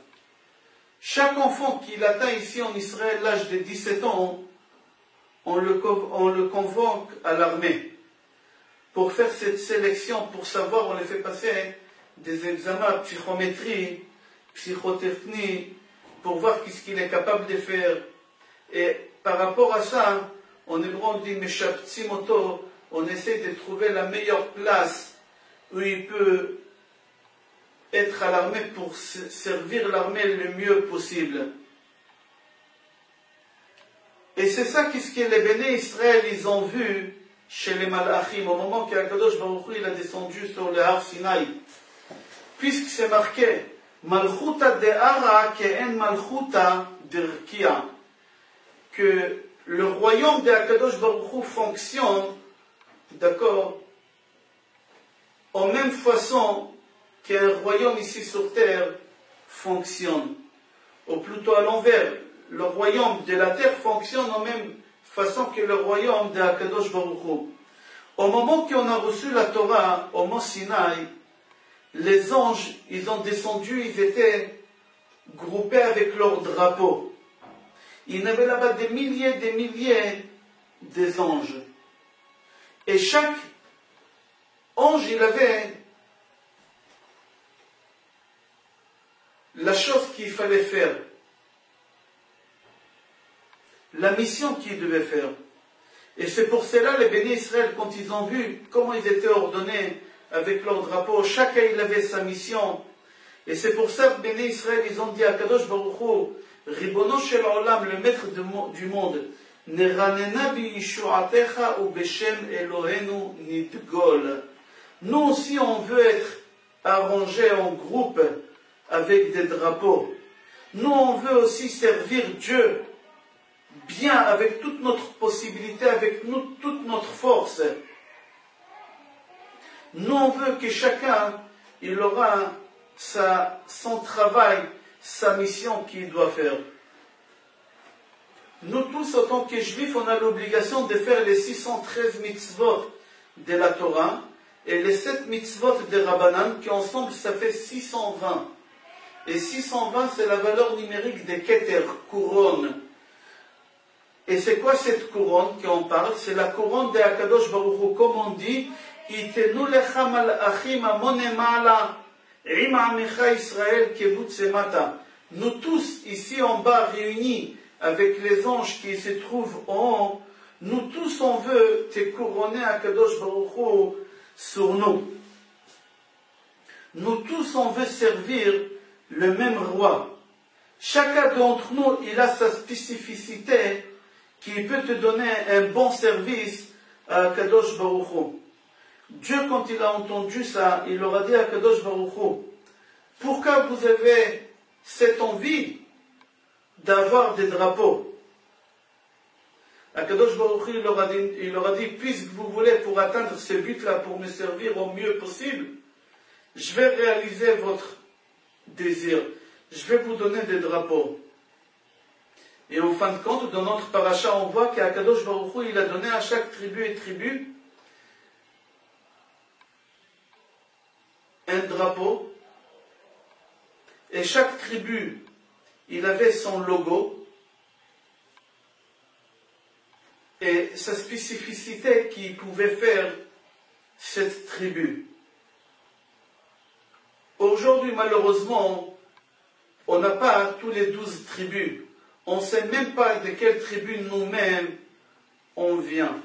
Chaque enfant qu'il atteint ici en Israël, l'âge de 17 ans, on le convoque à l'armée. Pour faire cette sélection, pour savoir, on les fait passer des examens psychométrie, psychotechnie, pour voir ce qu'il est capable de faire. Et par rapport à ça, on est bon dit, Meshaptsimoto, on essaie de trouver la meilleure place où il peut être à l'armée pour servir l'armée le mieux possible. Et c'est ça qu'est-ce que les béné Israël, ils ont vu chez les Malachim, au moment qu'Akadosh Baruch Hu, il a descendu sur le Har Sinaï. Puisque c'est marqué, Malchuta de Ara ke'en Malchuta d'Irkia, que le royaume de Akadosh Baruch Hu fonctionne, d'accord, en même façon qu'un royaume ici sur terre fonctionne. Ou plutôt à l'envers, le royaume de la terre fonctionne en même façon que le royaume de Akadosh Baruch Hu. Au moment qu'on a reçu la Torah au mont Sinaï, les anges, ils ont descendu, ils étaient groupés avec leur drapeau. Il y avait là-bas des milliers des anges. Et chaque ange, il avait la chose qu'il fallait faire, la mission qu'il devait faire. Et c'est pour cela, les bénis Israël, quand ils ont vu comment ils étaient ordonnés avec leur drapeau, chacun il avait sa mission. Et c'est pour ça que les bénis Israël, ils ont dit à Kadosh Baruch Hu, Ribono shel Olam, le maître du monde, Neranena bi Yishuatecha u beshem Elohenu nidgol. Nous aussi, on veut être arrangés en groupe avec des drapeaux. Nous, on veut aussi servir Dieu bien, avec toute notre possibilité, avec toute notre force. Nous, on veut que chacun, il aura son travail, sa mission qu'il doit faire. Nous tous, en tant que juifs, on a l'obligation de faire les 613 mitzvot de la Torah et les 7 mitzvot de Rabbanan, qui ensemble, ça fait 620. Et 620, c'est la valeur numérique des Keter, couronne. Et c'est quoi cette couronne qu'on parle? C'est la couronne de Akadosh Baruch Hu, comme on dit, Itenu lecha malachim amonemala, im amecha Israël kebutz emata. Nous tous, ici en bas, réunis, avec les anges qui se trouvent en haut, nous tous, on veut te couronner Akadosh Baruch Hu sur nous. Nous tous, on veut servir le même roi. Chacun d'entre nous, il a sa spécificité qui peut te donner un bon service à Kadosh Baruch Hu. Dieu, quand il a entendu ça, il leur a dit à Kadosh Baruch Hu, pourquoi vous avez cette envie d'avoir des drapeaux? Akadosh Baruch Hu, il leur a dit, puisque vous voulez pour atteindre ce but-là, pour me servir au mieux possible, je vais réaliser votre désir. Je vais vous donner des drapeaux. Et en fin de compte, dans notre paracha, on voit qu'Akadosh Baruch Hu, il a donné à chaque tribu et tribu un drapeau. Et chaque tribu, il avait son logo et sa spécificité qui pouvait faire cette tribu. Aujourd'hui, malheureusement, on n'a pas tous les 12 tribus. On ne sait même pas de quelle tribu nous-mêmes on vient.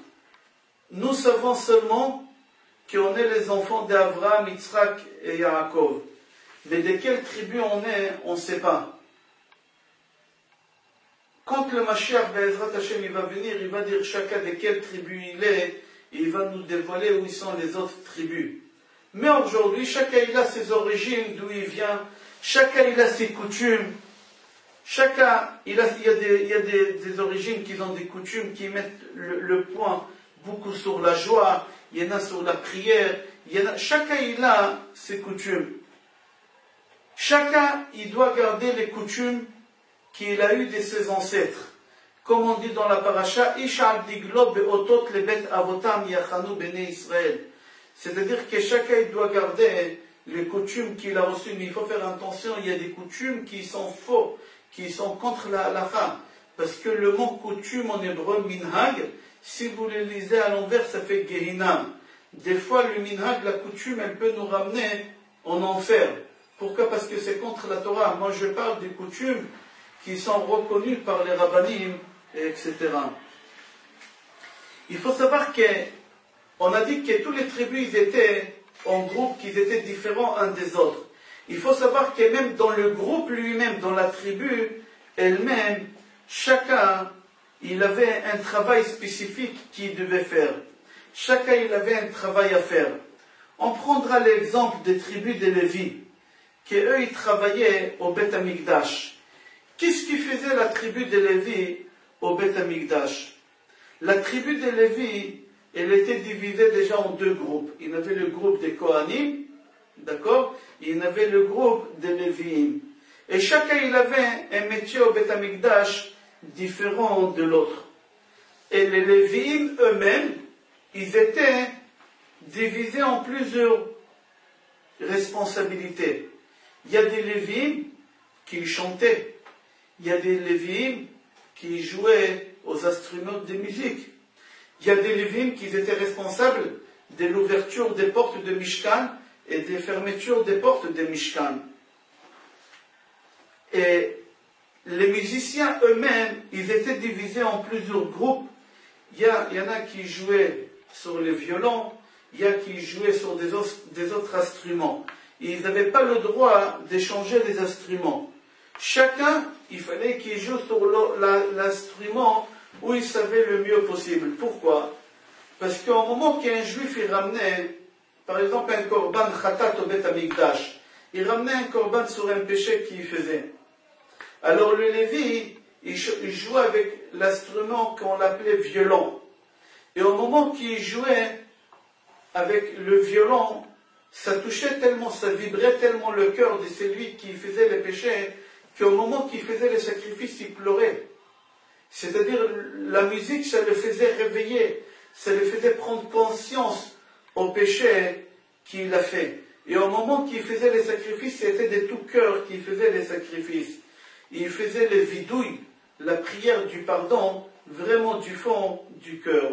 Nous savons seulement qu'on est les enfants d'Abraham, Yitzhak et Yaakov. Mais de quelle tribu on est, on ne sait pas. Quand le Mashiach, Be'ezrat Hashem, il va venir, il va dire chacun de quelle tribu il est, et il va nous dévoiler où sont les autres tribus. Mais aujourd'hui, chacun il a ses origines, d'où il vient, chacun il a ses coutumes, chacun il y a des origines qui ont des coutumes qui mettent le point beaucoup sur la joie, il y en a sur la prière, chacun il a ses coutumes. Chacun il doit garder les coutumes qu'il a eues de ses ancêtres. Comme on dit dans la paracha, Ishal diglo be'otot lebet avotam yachanu bnei Israël. C'est-à-dire que chacun il doit garder les coutumes qu'il a reçues. Mais il faut faire attention, il y a des coutumes qui sont faux, qui sont contre la halakha. Parce que le mot coutume en hébreu, minhag, si vous le lisez à l'envers, ça fait gehinam. Des fois, le minhag, la coutume, elle peut nous ramener en enfer. Pourquoi? Parce que c'est contre la Torah. Moi, je parle des coutumes qui sont reconnues par les rabbanim, etc. Il faut savoir qu'on a dit que tous les tribus, ils étaient en groupe, qu'ils étaient différents uns des autres. Il faut savoir que même dans le groupe lui-même, dans la tribu elle-même, chacun, il avait un travail spécifique qu'il devait faire. Chacun, il avait un travail à faire. On prendra l'exemple des tribus de Lévi, qu'eux, ils travaillaient au Beth Amikdash. Qu'est-ce qui faisait la tribu de Lévi au Beth Amikdash? La tribu de Lévi, elle était divisée déjà en deux groupes. Il y avait le groupe des Kohanim, d'accord? Il y avait le groupe des Lévi'im. Et chacun, il avait un métier au Beth Amikdash différent de l'autre. Et les Lévi'im eux-mêmes, ils étaient divisés en plusieurs responsabilités. Il y a des Lévi'im qui chantaient. Il y a des Lévi'im qui jouaient aux instruments de musique. Il y a des Lévi'im qui étaient responsables de l'ouverture des portes de Mishkan et des fermetures des portes de Mishkan. Et les musiciens eux-mêmes, ils étaient divisés en plusieurs groupes. Il y en a qui jouaient sur les violons, il y a qui jouaient sur des autres instruments. Et ils n'avaient pas le droit d'échanger les instruments. Chacun, il fallait qu'il joue sur l'instrument où il savait le mieux possible. Pourquoi? Parce qu'au moment qu'un juif il ramenait, par exemple, un korban khatat au Beth Amikdash, il ramenait un korban sur un péché qu'il faisait. Alors le Lévi, il jouait avec l'instrument qu'on appelait violon. Et au moment qu'il jouait avec le violon, ça touchait tellement, ça vibrait tellement le cœur de celui qui faisait les péchés, qu'au moment qu'il faisait les sacrifices, il pleurait. C'est-à-dire, la musique, ça le faisait réveiller, ça le faisait prendre conscience au péché qu'il a fait. Et au moment qu'il faisait les sacrifices, c'était de tout cœur qu'il faisait les sacrifices. Il faisait les vidouilles, la prière du pardon, vraiment du fond du cœur.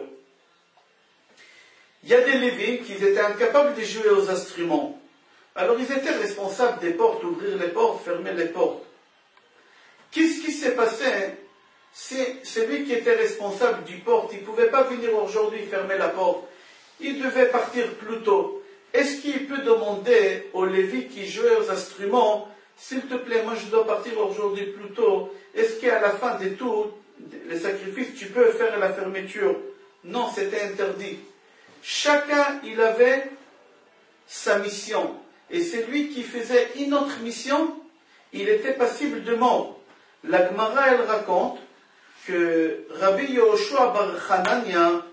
Il y a des Lévites qui étaient incapables de jouer aux instruments. Alors ils étaient responsables des portes, ouvrir les portes, fermer les portes. Qu'est-ce qui s'est passé? C'est celui qui était responsable du porte. Il ne pouvait pas venir aujourd'hui fermer la porte. Il devait partir plus tôt. Est-ce qu'il peut demander aux Lévites qui jouaient aux instruments, s'il te plaît, moi je dois partir aujourd'hui plus tôt. Est-ce qu'à la fin de tout, les sacrifices, tu peux faire la fermeture? Non, c'était interdit. Chacun, il avait sa mission. Et celui qui faisait une autre mission, il était passible de mort. La Gemara, elle raconte que Rabbi Yehoshua bar Hanania,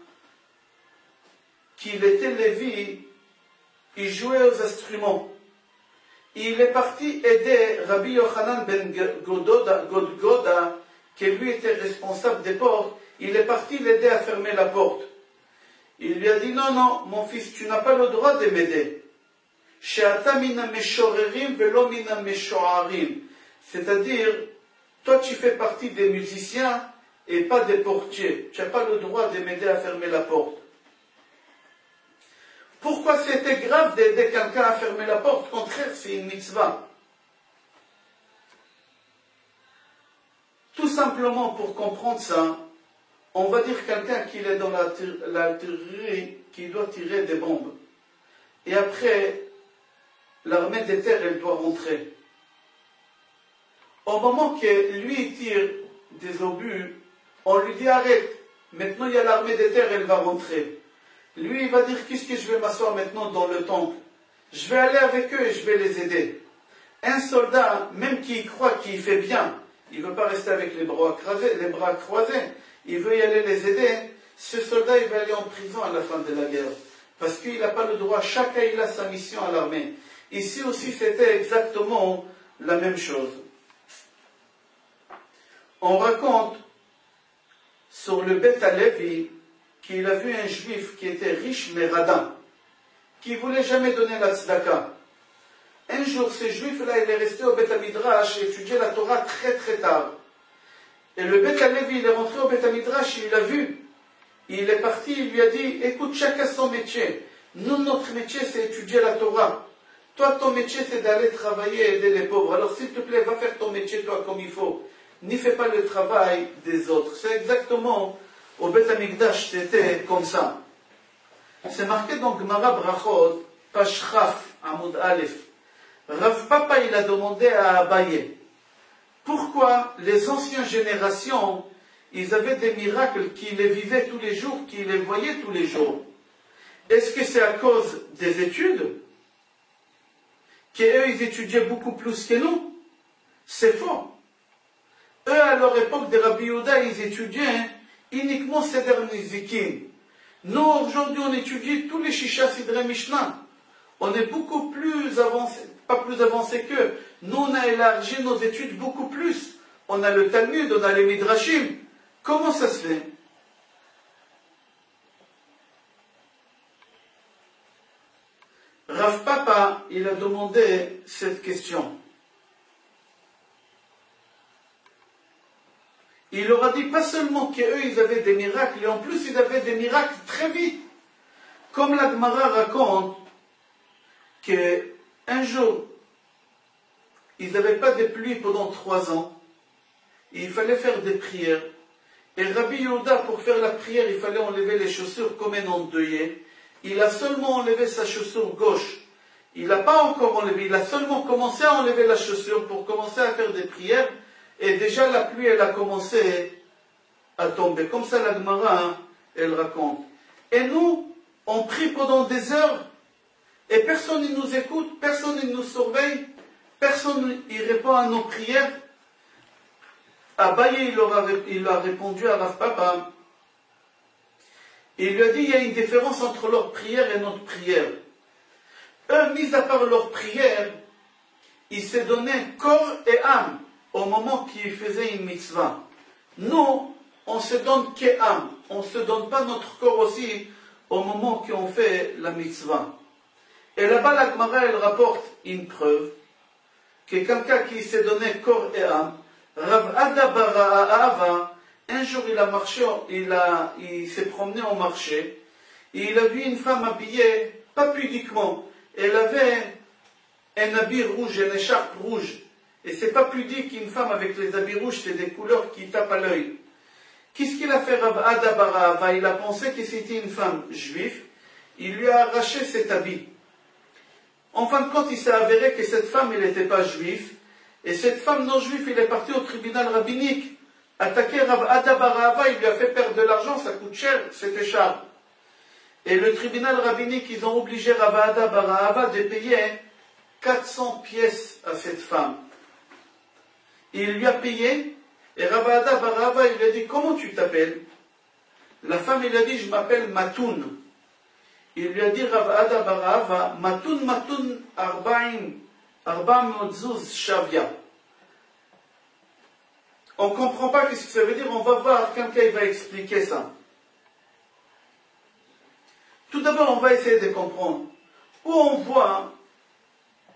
qu'il était Lévi, il jouait aux instruments. Il est parti aider Rabbi Yochanan ben Godgoda, qui lui était responsable des portes. Il est parti l'aider à fermer la porte. Il lui a dit, non, non, mon fils, tu n'as pas le droit de m'aider. C'est-à-dire, toi tu fais partie des musiciens et pas des portiers. Tu n'as pas le droit de m'aider à fermer la porte. Pourquoi c'était grave d'aider quelqu'un à fermer la porte? Au contraire, c'est une mitzvah. Tout simplement pour comprendre ça, on va dire quelqu'un qui est dans l'artillerie, qui doit tirer des bombes. Et après, l'armée des terres, elle doit rentrer. Au moment que lui tire des obus, on lui dit arrête, maintenant il y a l'armée des terres, elle va rentrer. Lui, il va dire qu'est-ce que je vais m'asseoir maintenant dans le temple? Je vais aller avec eux et je vais les aider. Un soldat, même qui croit qu'il fait bien, il ne veut pas rester avec les bras croisés, il veut y aller les aider. Ce soldat, il va aller en prison à la fin de la guerre. Parce qu'il n'a pas le droit, chacun il a sa mission à l'armée. Ici aussi, c'était exactement la même chose. On raconte sur le Beth Alevi qu'il a vu un juif qui était riche mais radin, qui ne voulait jamais donner la tzedaka. Un jour, ce juif-là, il est resté au Beth Midrash et étudiait la Torah très très tard. Et le Beth Alevi, il est rentré au Beth Midrash et il l'a vu. Il est parti, il lui a dit, écoute, chacun son métier. Nous, notre métier, c'est étudier la Torah. Toi, ton métier, c'est d'aller travailler et aider les pauvres. Alors, s'il te plaît, va faire ton métier, toi, comme il faut. N'y fais pas le travail des autres. C'est exactement, au Beth Amikdash, c'était comme ça. C'est marqué dans Gemara Brachot, page Chaf, Amoud Aleph. Rav Papa, il a demandé à Abaye, pourquoi les anciennes générations, ils avaient des miracles qui les vivaient tous les jours, qui les voyaient tous les jours? Est-ce que c'est à cause des études? Qu'eux, ils étudiaient beaucoup plus que nous? C'est faux. Eux, à leur époque de Rabbi Yehuda, ils étudiaient uniquement Seder Nizikin. Nous, aujourd'hui, on étudie tous les Shisha Sidre Mishnah. On est beaucoup plus avancé, pas plus avancé qu'eux. Nous, on a élargi nos études beaucoup plus. On a le Talmud, on a les Midrashim. Comment ça se fait? Rav Papa, il a demandé cette question. Il leur a dit pas seulement qu'eux, ils avaient des miracles, et en plus, ils avaient des miracles très vite. Comme la Gemara raconte qu'un jour, ils n'avaient pas de pluie pendant 3 ans. Il fallait faire des prières. Et Rabbi Yehuda, pour faire la prière, il fallait enlever les chaussures comme un endeuillé. Il a seulement enlevé sa chaussure gauche. Il n'a pas encore enlevé, il a seulement commencé à enlever la chaussure pour commencer à faire des prières. Et déjà la pluie, elle a commencé à tomber. Comme ça, la Gemara, elle raconte. Et nous, on prie pendant des heures. Et personne ne nous écoute, personne ne nous surveille, personne ne répond à nos prières. Abaye, il a répondu à Rav Papa. Il lui a dit, il y a une différence entre leur prière et notre prière. Eux, mis à part leur prière, ils se donnaient corps et âme au moment qu'ils faisaient une mitzvah. Nous, on se donne qu'âme, on ne se donne pas notre corps aussi au moment qu'on fait la mitzvah. Et là-bas, la Gemara, elle rapporte une preuve que quelqu'un qui s'est donné corps et âme, Rav Ada bar Ahava, un jour il a marché, il s'est promené au marché, et il a vu une femme habillée, pas pudiquement. Elle avait un habit rouge, une écharpe rouge. Et c'est pas pudique qu'une femme avec les habits rouges, c'est des couleurs qui tapent à l'œil. Qu'est-ce qu'il a fait Rav Ada bar Ahava? Il a pensé que c'était une femme juive. Il lui a arraché cet habit. En fin de compte, il s'est avéré que cette femme, elle n'était pas juive. Et cette femme non juive, il est parti au tribunal rabbinique. Attaquer Rav Ada bar Ahava, il lui a fait perdre de l'argent, ça coûte cher, cette écharpe. Et le tribunal rabbinique, ils ont obligé Rav Ada bar Ahava de payer 400 pièces à cette femme. Il lui a payé Et Rav Ada bar Ahava, il lui a dit, comment tu t'appelles? La femme, il a dit, je m'appelle Matoun. Il lui a dit, Rav Ada bar Ahava, Matoun, Matoun, Arba Zuz Shavia. On ne comprend pas ce que ça veut dire, on va voir, quelqu'un va expliquer ça. Tout d'abord, on va essayer de comprendre. Où on voit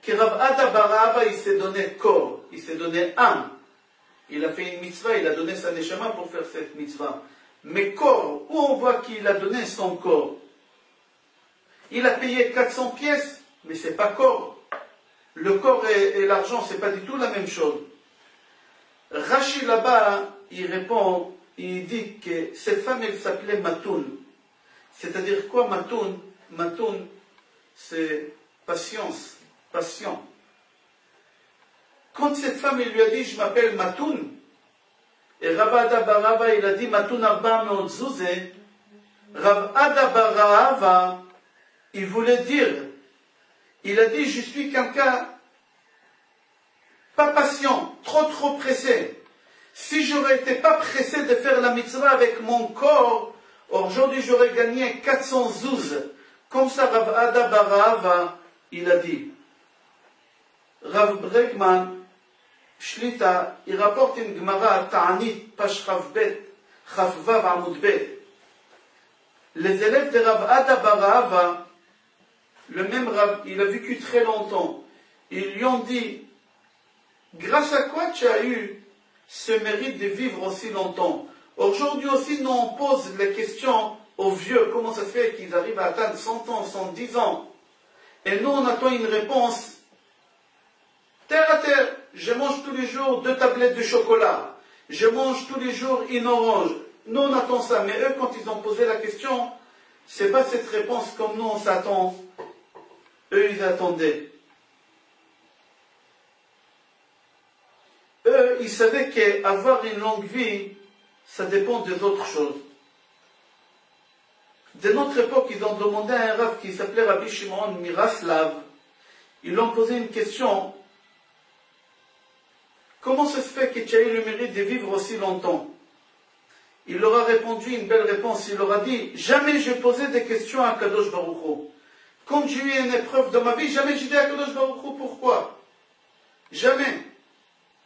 que Rav Ada bar Ahava, il s'est donné corps, il s'est donné âme. Il a fait une mitzvah, il a donné sa neshama pour faire cette mitzvah. Mais corps, où on voit qu'il a donné son corps? Il a payé 400 pièces, mais ce n'est pas corps. Le corps et l'argent, ce n'est pas du tout la même chose. Rashi là-bas, il répond, il dit que cette femme, elle s'appelait Matoun. C'est-à-dire quoi Matoun? Matoun, c'est patience, patient. Quand cette femme, il lui a dit, je m'appelle Matoun, et Rav Ada bar Ahava, il a dit, Matoun Arba Meot Zuzeh, Rav Ada bar Ahava, il voulait dire, il a dit, je suis quelqu'un pas patient, trop pressé. Si j'aurais été pas pressé de faire la mitzvah avec mon corps, aujourd'hui j'aurais gagné 400 zouz. Comme ça, Rav Ada bar Ahava, il a dit. Rav Bregman, Shlita, il rapporte une Gemara, Ta'anit, Pash Chavbet, Chavvav Amudbet. Les élèves de Rav Ada bar Ahava, le même Rav, il a vécu très longtemps. Ils lui ont dit, grâce à quoi tu as eu ce mérite de vivre aussi longtemps? Aujourd'hui aussi, nous on pose les questions aux vieux, comment ça se fait qu'ils arrivent à atteindre 100 ans, 110 ans? Et nous on attend une réponse terre à terre. Je mange tous les jours 2 tablettes de chocolat. Je mange tous les jours une orange. Nous on attend ça, mais eux quand ils ont posé la question, c'est pas cette réponse comme nous on s'attend. Eux ils attendaient. Eux, ils savaient qu'avoir une longue vie, ça dépend des autres choses. De notre époque, ils ont demandé à un rav qui s'appelait Rabbi Shimon Miraslav. Ils lui ont posé une question. Comment ça se fait que tu as eu le mérite de vivre aussi longtemps? Il leur a répondu une belle réponse. Il leur a dit, jamais j'ai posé des questions à Kadosh Baruch Hu. Quand j'ai eu une épreuve dans ma vie, jamais j'ai dit à Kadosh Baruch Hu pourquoi. Jamais.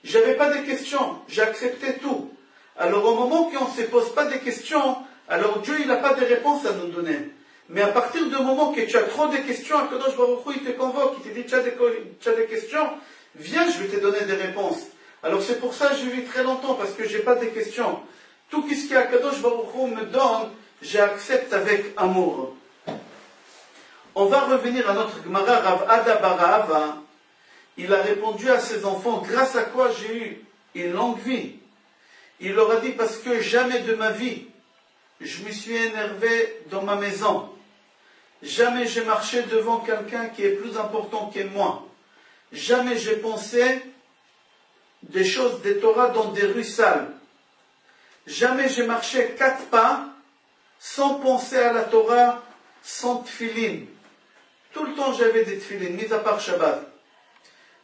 J'avais pas de questions, j'acceptais tout. Alors au moment qu'on ne se pose pas de questions, alors Dieu il n'a pas de réponse à nous donner. Mais à partir du moment que tu as trop de questions, Akadosh Baruch Hu il te convoque, il te dit tu as des questions, viens je vais te donner des réponses. Alors c'est pour ça que je vis très longtemps, parce que je n'ai pas de questions. Tout ce que Akadosh Baruch Hu me donne, j'accepte avec amour. On va revenir à notre Gemara, Rav Ada bar Ahava. Il a répondu à ses enfants, grâce à quoi j'ai eu une longue vie. Il leur a dit, parce que jamais de ma vie, je me suis énervé dans ma maison. Jamais j'ai marché devant quelqu'un qui est plus important que moi. Jamais j'ai pensé des choses des Torah dans des rues sales. Jamais j'ai marché 4 pas sans penser à la Torah, sans tefilin. Tout le temps j'avais des tefilin, mis à part Shabbat.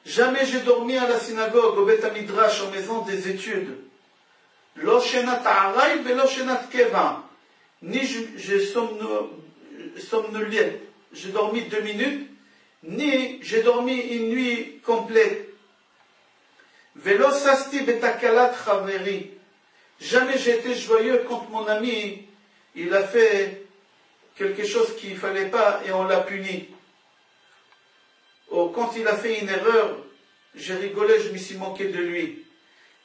Jamais j'ai dormi à la synagogue, au Beth Midrash, en maison des études. Lo shenat ha'aray ve lo shenat keva. Ni j'ai somnolé, j'ai dormi 2 minutes, ni j'ai dormi une nuit complète. Velo sasti betakalat chaveri. Jamais j'ai été joyeux quand mon ami, il a fait quelque chose qu'il ne fallait pas et on l'a puni. Quand il a fait une erreur, j'ai rigolé, je me suis moqué de lui.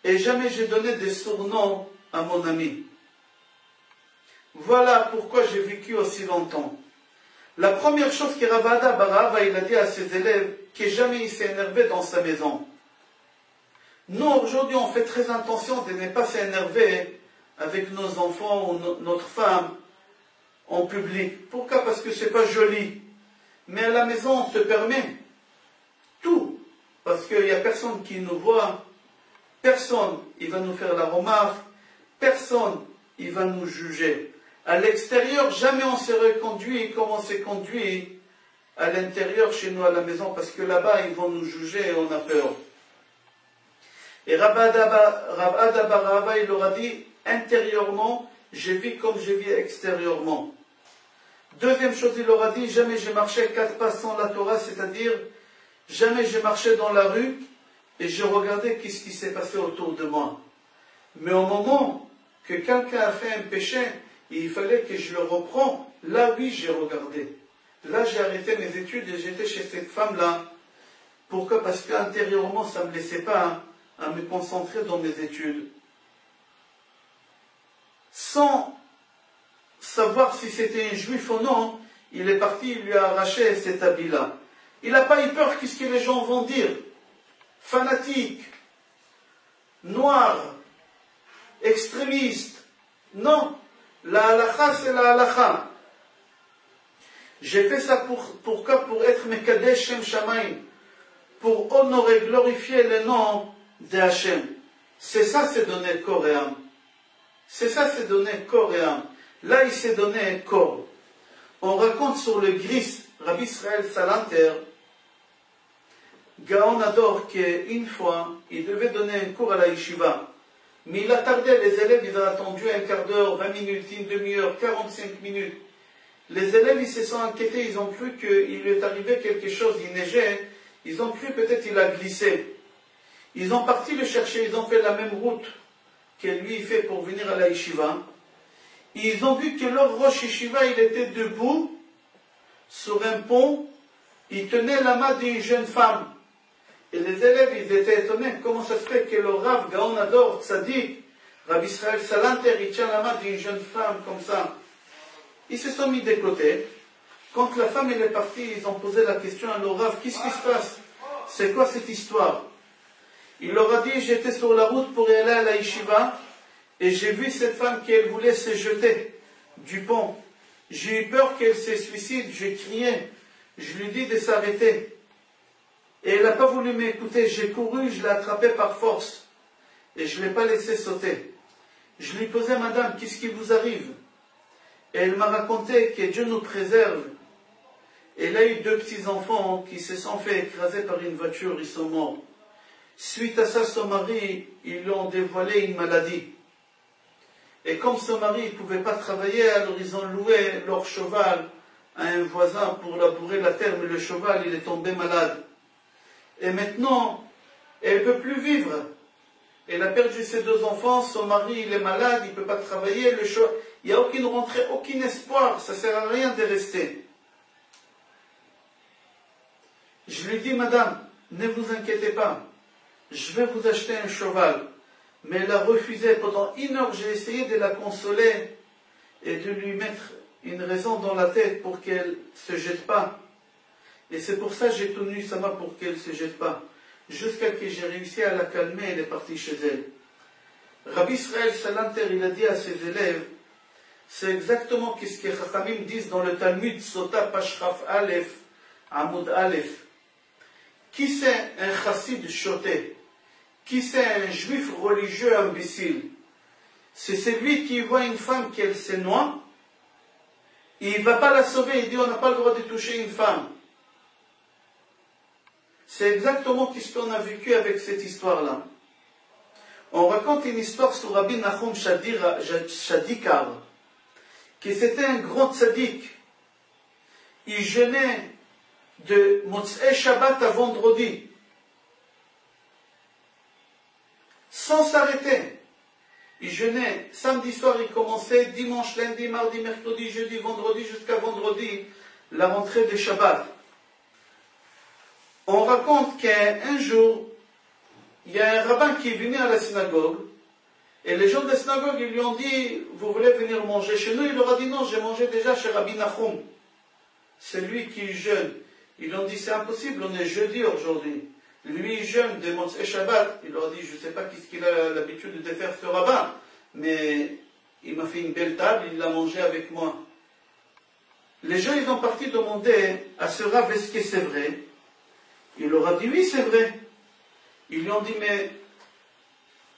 Et jamais j'ai donné des surnoms à mon ami. Voilà pourquoi j'ai vécu aussi longtemps. La première chose que Rav Ada bar Ahava il a dit à ses élèves, que jamais il s'est énervé dans sa maison. Nous, aujourd'hui, on fait très attention de ne pas s'énerver avec nos enfants ou notre femme en public. Pourquoi? Parce que c'est pas joli. Mais à la maison, on se permet tout. Parce qu'il n'y a personne qui nous voit. Personne, il va nous faire la remarque. Personne, il va nous juger. À l'extérieur, jamais on s'est reconduit comme on s'est conduit à l'intérieur chez nous à la maison. Parce que là-bas, ils vont nous juger et on a peur. Et Rav Ada bar Ahava, il leur a dit, intérieurement, je vis comme je vis extérieurement. Deuxième chose, il leur a dit, jamais j'ai marché 4 pas sans la Torah, c'est-à-dire, jamais j'ai marché dans la rue et je regardais qu'est-ce qui s'est passé autour de moi. Mais au moment que quelqu'un a fait un péché, il fallait que je le reprends, là oui j'ai regardé. Là j'ai arrêté mes études et j'étais chez cette femme-là. Pourquoi? Parce qu'intérieurement ça ne me laissait pas à me concentrer dans mes études. Sans savoir si c'était un juif ou non, il est parti, il lui a arraché cet habit-là. Il n'a pas eu peur qu'est-ce que les gens vont dire. Fanatique, noir, extrémiste. Non, la halakha c'est la halakha. J'ai fait ça pourquoi? Pour être Mekadesh Shem Shamayim, pour honorer, glorifier le nom de Hachem. C'est ça, c'est donner corps et âme. C'est ça, c'est donner corps et âme. Là, il s'est donné corps. On raconte sur le Gris, Rabbi Israël Salanter, Gaon Ador, qu'une fois, il devait donner un cours à la yeshiva. Mais il a tardé, les élèves, ils ont attendu un quart d'heure, 20 minutes, une demi-heure, 45 minutes. Les élèves, ils se sont inquiétés, ils ont cru qu'il lui est arrivé quelque chose, il neigeait, ils ont cru peut-être qu'il a glissé. Ils ont parti le chercher, ils ont fait la même route que lui fait pour venir à la yeshiva. Ils ont vu que leur Rosh Yeshiva, il était debout, sur un pont, il tenait la main d'une jeune femme. Et les élèves, ils étaient étonnés, comment ça se fait que le Rav Gaon Ador, Tzadik, Rabbi Israël Salanter, il tient la main d'une jeune femme comme ça. Ils se sont mis de côté. Quand la femme elle est partie, ils ont posé la question à leur Rav, qu'est-ce qui se passe? C'est quoi cette histoire? Il leur a dit, j'étais sur la route pour y aller à la yeshiva, et j'ai vu cette femme qui elle voulait se jeter du pont. J'ai eu peur qu'elle se suicide, j'ai crié, je lui ai dit de s'arrêter. Et elle n'a pas voulu m'écouter, j'ai couru, je l'ai attrapée par force, et je ne l'ai pas laissé sauter. Je lui posais, madame, qu'est-ce qui vous arrive? Et elle m'a raconté que Dieu nous préserve. Elle a eu 2 petits-enfants qui se sont fait écraser par une voiture, ils sont morts. Suite à ça, son mari, ils lui ont dévoilé une maladie. Et comme son mari ne pouvait pas travailler, alors ils ont loué leur cheval à un voisin pour labourer la terre, mais le cheval, il est tombé malade. Et maintenant, elle ne peut plus vivre. Elle a perdu ses 2 enfants, son mari, il est malade, il ne peut pas travailler, il n'y a aucune rentrée, aucun espoir, ça ne sert à rien de rester. Je lui dis, madame, ne vous inquiétez pas, je vais vous acheter un cheval. Mais elle a refusé. Pendant 1 heure, j'ai essayé de la consoler et de lui mettre une raison dans la tête pour qu'elle ne se jette pas. Et c'est pour ça que j'ai tenu sa main pour qu'elle ne se jette pas. Jusqu'à ce que j'ai réussi à la calmer, elle est partie chez elle. Rabbi Israël Salanter, il a dit à ses élèves, c'est exactement ce que Chachamim disent dans le Talmud, Sota Pashraf Aleph, Amud Aleph. Qui c'est un chassid choté? Qui c'est un juif religieux imbécile? C'est celui qui voit une femme qu'elle se noie, il ne va pas la sauver, il dit on n'a pas le droit de toucher une femme. C'est exactement ce qu'on a vécu avec cette histoire-là. On raconte une histoire sur Rabbi Nachum Shadikar, qui c'était un grand tzaddik. Il jeûnait de Motzei Shabbat à vendredi, sans s'arrêter. Il jeûnait, samedi soir il commençait, dimanche, lundi, mardi, mercredi, jeudi, vendredi, jusqu'à vendredi, la rentrée de Shabbat. On raconte qu'un jour, il y a un rabbin qui est venu à la synagogue, et les gens de la synagogue ils lui ont dit, vous voulez venir manger chez nous? Il leur a dit non, j'ai mangé déjà chez Rabbi Nachum. C'est lui qui jeûne. Ils lui ont dit c'est impossible, on est jeudi aujourd'hui. Lui il jeûne de Motzei Shabbat. Il leur a dit je ne sais pas qu'est-ce qu'il a l'habitude de faire ce rabbin, mais il m'a fait une belle table, il l'a mangé avec moi. Les gens ils ont parti demander à ce rabbin est-ce que c'est vrai? Il leur a dit oui c'est vrai. Ils lui ont dit mais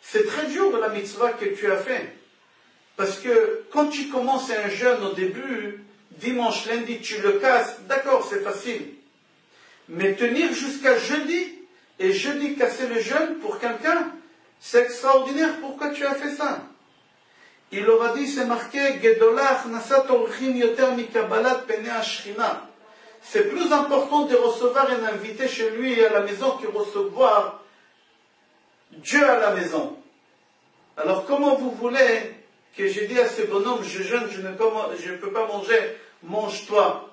c'est très dur la mitzvah que tu as fait. Parce que quand tu commences un jeûne au début, dimanche, lundi, tu le casses, d'accord, c'est facile. Mais tenir jusqu'à jeudi, et jeudi casser le jeûne pour quelqu'un, c'est extraordinaire, pourquoi tu as fait ça? Il leur a dit, c'est marqué, Gedolach nasat orchim yoter mikabalat pene ashchina. C'est plus important de recevoir un invité chez lui à la maison que recevoir Dieu à la maison. Alors comment vous voulez que j'ai dit à ce bonhomme, je jeûne, je ne peux pas manger, mange-toi.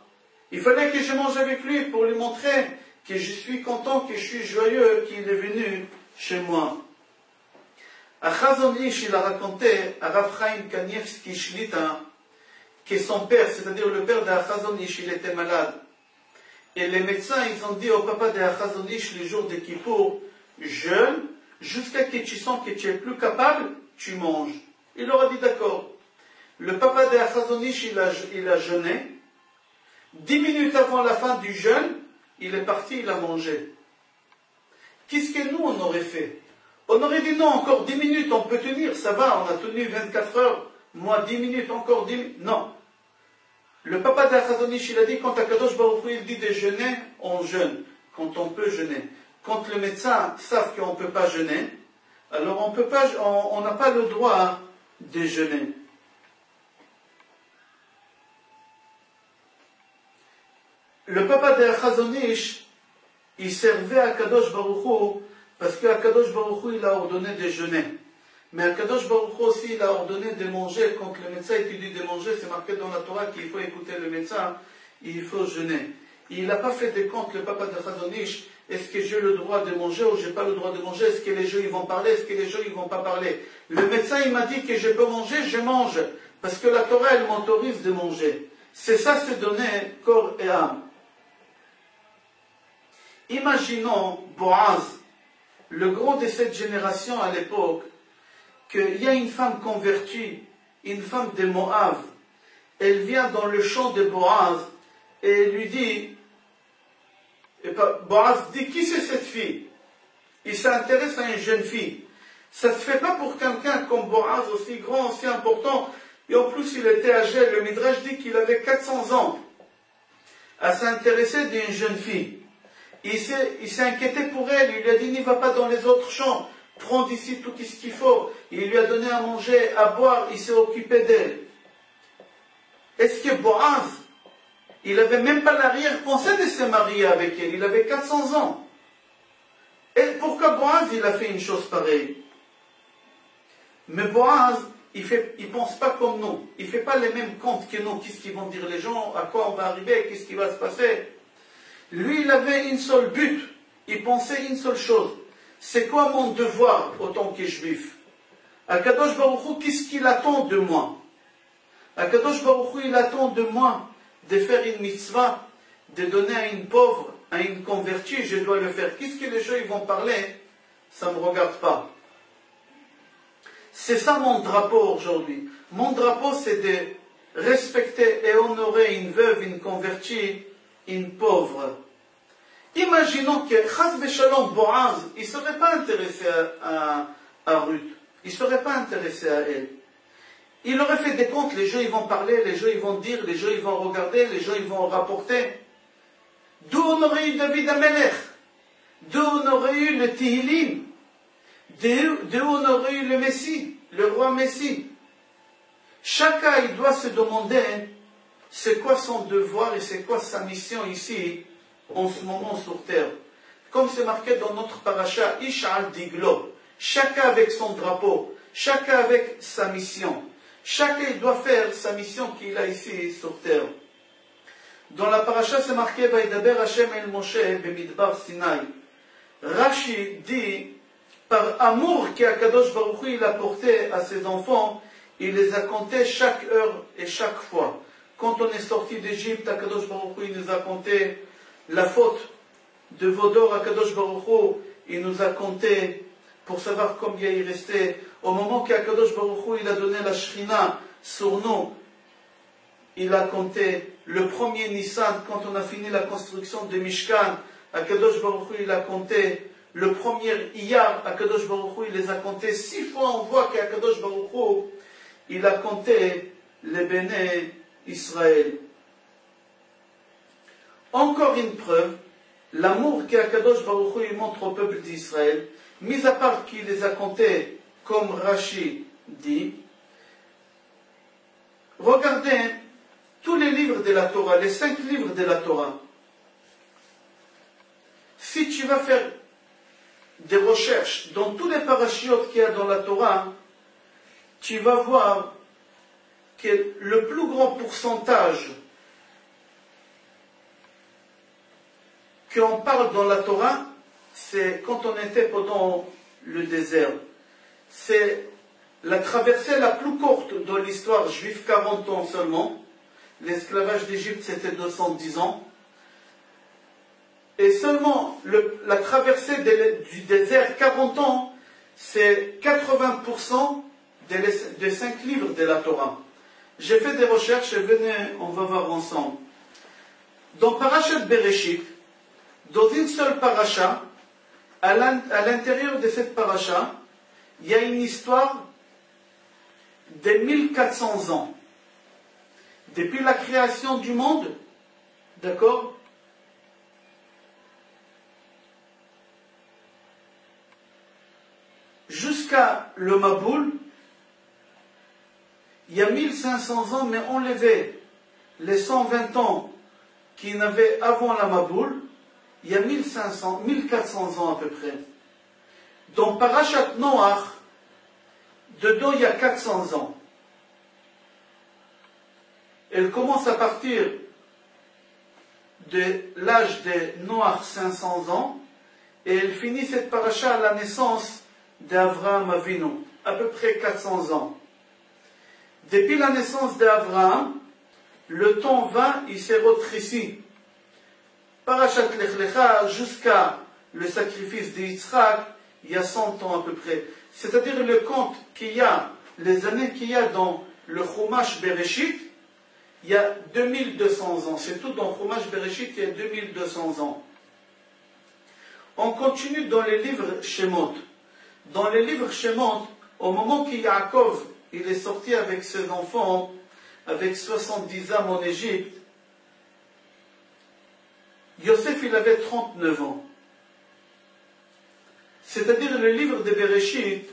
Il fallait que je mange avec lui pour lui montrer que je suis content, que je suis joyeux, qu'il est venu chez moi. À Chazon Ish, il a raconté à Rav Chaim Kanievski Shlita que son père, c'est-à-dire le père de Chazon Ish, il était malade. Et les médecins, ils ont dit au papa de Chazon Ish, le jour de Kippour, jeûne, jusqu'à que tu sens que tu es plus capable, tu manges. Il leur a dit d'accord. Le papa de Chazon Ish, il a jeûné. 10 minutes avant la fin du jeûne, il est parti, il a mangé. Qu'est-ce que nous, on aurait fait? On aurait dit non, encore 10 minutes, on peut tenir, ça va, on a tenu 24 heures, moi 10 minutes, encore 10 minutes. Non. Le papa d'Achazon Ish, il a dit, quand Akadosh Baruch Hu, il dit de jeûner, on jeûne, quand on peut jeûner. Quand le médecin savent qu'on ne peut pas jeûner, alors on n'a pas le droit de jeûner. Le papa d'Achazon Ish, il servait à Akadosh Baruch Hu, parce qu'Akadosh Baruch Hu, il a ordonné de jeûner. Mais Akadosh Baruch Hu aussi, il a ordonné de manger. Quand le médecin te dit de manger, c'est marqué dans la Torah qu'il faut écouter le médecin, il faut jeûner. Il n'a pas fait de compte, le papa de Chazon Ish, est-ce que j'ai le droit de manger ou j'ai pas le droit de manger? Est-ce que les gens ils vont parler? Est-ce que les gens ils vont pas parler? Le médecin, il m'a dit que je peux manger, je mange. Parce que la Torah, elle m'autorise de manger. C'est ça, c'est donner corps et âme. Imaginons Boaz, le grand de cette génération à l'époque, qu'il y a une femme convertie, une femme de Moab, elle vient dans le champ de Boaz et elle lui dit, Boaz dit, qui c'est cette fille? Il s'intéresse à une jeune fille. Ça ne se fait pas pour quelqu'un comme Boaz, aussi grand, aussi important, et en plus il était âgé, le Midrash dit qu'il avait 400 ans, à s'intéresser d'une jeune fille. Il s'est inquiété pour elle, il lui a dit, n'y va pas dans les autres champs, prends d'ici tout ce qu'il faut. Il lui a donné à manger, à boire, il s'est occupé d'elle. Est-ce que Boaz, il n'avait même pas l'arrière-pensée de se marier avec elle, il avait 400 ans. Et pourquoi Boaz, il a fait une chose pareille? Mais Boaz, il ne pense pas comme nous, il ne fait pas les mêmes comptes que nous, qu'est-ce qu'ils vont dire les gens, à quoi on va arriver, qu'est-ce qui va se passer. Lui, il avait une seule but, il pensait une seule chose. C'est quoi mon devoir autant que juif? Akadosh Baruch Hu, qu'est-ce qu'il attend de moi? Akadosh Baruch Hu, il attend de moi de faire une mitzvah, de donner à une pauvre, à une convertie, je dois le faire. Qu'est-ce que les gens ils vont parler? Ça ne me regarde pas. C'est ça mon drapeau aujourd'hui. Mon drapeau, c'est de respecter et honorer une veuve, une convertie, une pauvre. Imaginons que Chas Veshalom Boaz, il ne serait pas intéressé à Ruth, il ne serait pas intéressé à elle. Il aurait fait des comptes, les gens ils vont parler, les gens ils vont dire, les gens ils vont regarder, les gens ils vont rapporter. D'où on aurait eu David Amelech? D'où on aurait eu le Tehillim? D'où on aurait eu le Messie, le roi Messie? Chacun il doit se demander c'est quoi son devoir et c'est quoi sa mission ici en ce moment sur terre. Comme c'est marqué dans notre paracha, Ish'al Diglo, chacun avec son drapeau, chacun avec sa mission. Chacun doit faire sa mission qu'il a ici sur terre. Dans la paracha c'est marqué Vaïdaber Hashem el Moshe bemidbar Sinai. Rashi dit, par amour qu'Akadosh Baruch Hu il a porté à ses enfants, il les a comptés chaque heure et chaque fois. Quand on est sorti d'Égypte, Akadosh Baruch Hu il nous a compté la faute de Vodor, Akadosh Baruch Hu, il nous a compté pour savoir combien il restait. Au moment qu'Akadosh Baruch Hu il a donné la Shrina sur nous, il a compté le premier Nissan, quand on a fini la construction de Mishkan, Akadosh Baruch Hu il a compté le premier Iyar, Akadosh Baruch Hu il les a comptés 6 fois. On voit qu'Akadosh Baruch Hu il a compté les béné Israël. Encore une preuve, l'amour qu'Akadosh Baruch Hu montre au peuple d'Israël, mis à part qu'il les a comptés comme Rashi dit, regardez tous les livres de la Torah, les 5 livres de la Torah. Si tu vas faire des recherches dans tous les parachiotes qu'il y a dans la Torah, tu vas voir que le plus grand pourcentage qu'on parle dans la Torah, c'est quand on était pendant le désert. C'est la traversée la plus courte dans l'histoire juive, 40 ans seulement. L'esclavage d'Égypte, c'était 210 ans. Et seulement la traversée du désert, 40 ans, c'est 80% des 5 livres de la Torah. J'ai fait des recherches et venez, on va voir ensemble. Dans Parashat Bereshit, dans une seule paracha, à l'intérieur de cette paracha, il y a une histoire de 1400 ans. Depuis la création du monde, d'accord, jusqu'à le Maboul, il y a 1500 ans, mais enlevé les 120 ans qu'il y avait avant la Maboul, il y a 1400 ans à peu près. Dans Parashat Noach, dedans il y a 400 ans. Elle commence à partir de l'âge de Noach, 500 ans, et elle finit cette paracha à la naissance d'Avraham Avinu, à peu près 400 ans. Depuis la naissance d'Avraham, le temps va, il s'est rétréci. Parashat Lech Lecha jusqu'à le sacrifice d'Yitzhak, il y a 100 ans à peu près. C'est-à-dire le compte qu'il y a, les années qu'il y a dans le Chumash Bereshit, il y a 2200 ans. C'est tout dans Chumash Bereshit, il y a 2200 ans. On continue dans les livres Shemot. Dans les livres Shemot, au moment que Yaakov il est sorti avec ses enfants, avec 70 âmes en Égypte, Yosef il avait 39 ans. C'est-à-dire le livre de Bereshit,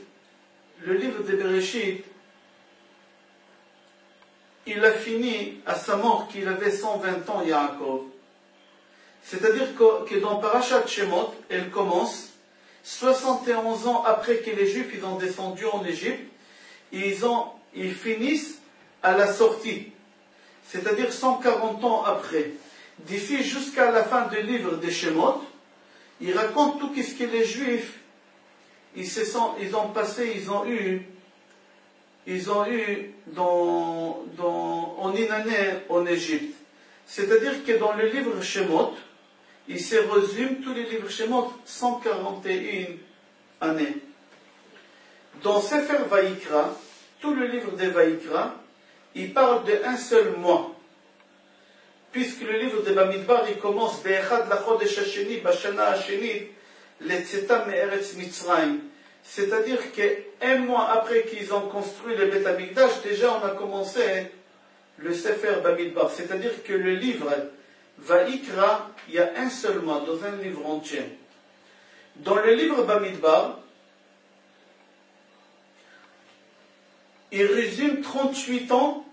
il a fini à sa mort qu'il avait 120 ans, Yaakov. C'est-à-dire que dans Parashat Shemot, elle commence 71 ans après que les Juifs ils ont descendu en Égypte, ils finissent à la sortie, c'est-à-dire 140 ans après. D'ici jusqu'à la fin du livre des Shemot, il raconte tout ce que les Juifs ils ont passé, ils ont eu en une année en Égypte. C'est-à-dire que dans le livre Shemot, il se résume tous les livres Shemot 141 années. Dans Sefer Vaïkra, tout le livre de Vaïkra, il parle d'un seul mois. Puisque le livre de Bamidbar, il commence Be'echad lachodesh hasheni, bashana hashenit, letzeta me'eretz Mitzrayim. C'est-à-dire qu'un mois après qu'ils ont construit le Beth Amikdash, déjà on a commencé le Sefer Bamidbar. C'est-à-dire que le livre Vaïkra, il y a un seul mois, dans un livre entier. Dans le livre Bamidbar, il résume 38 ans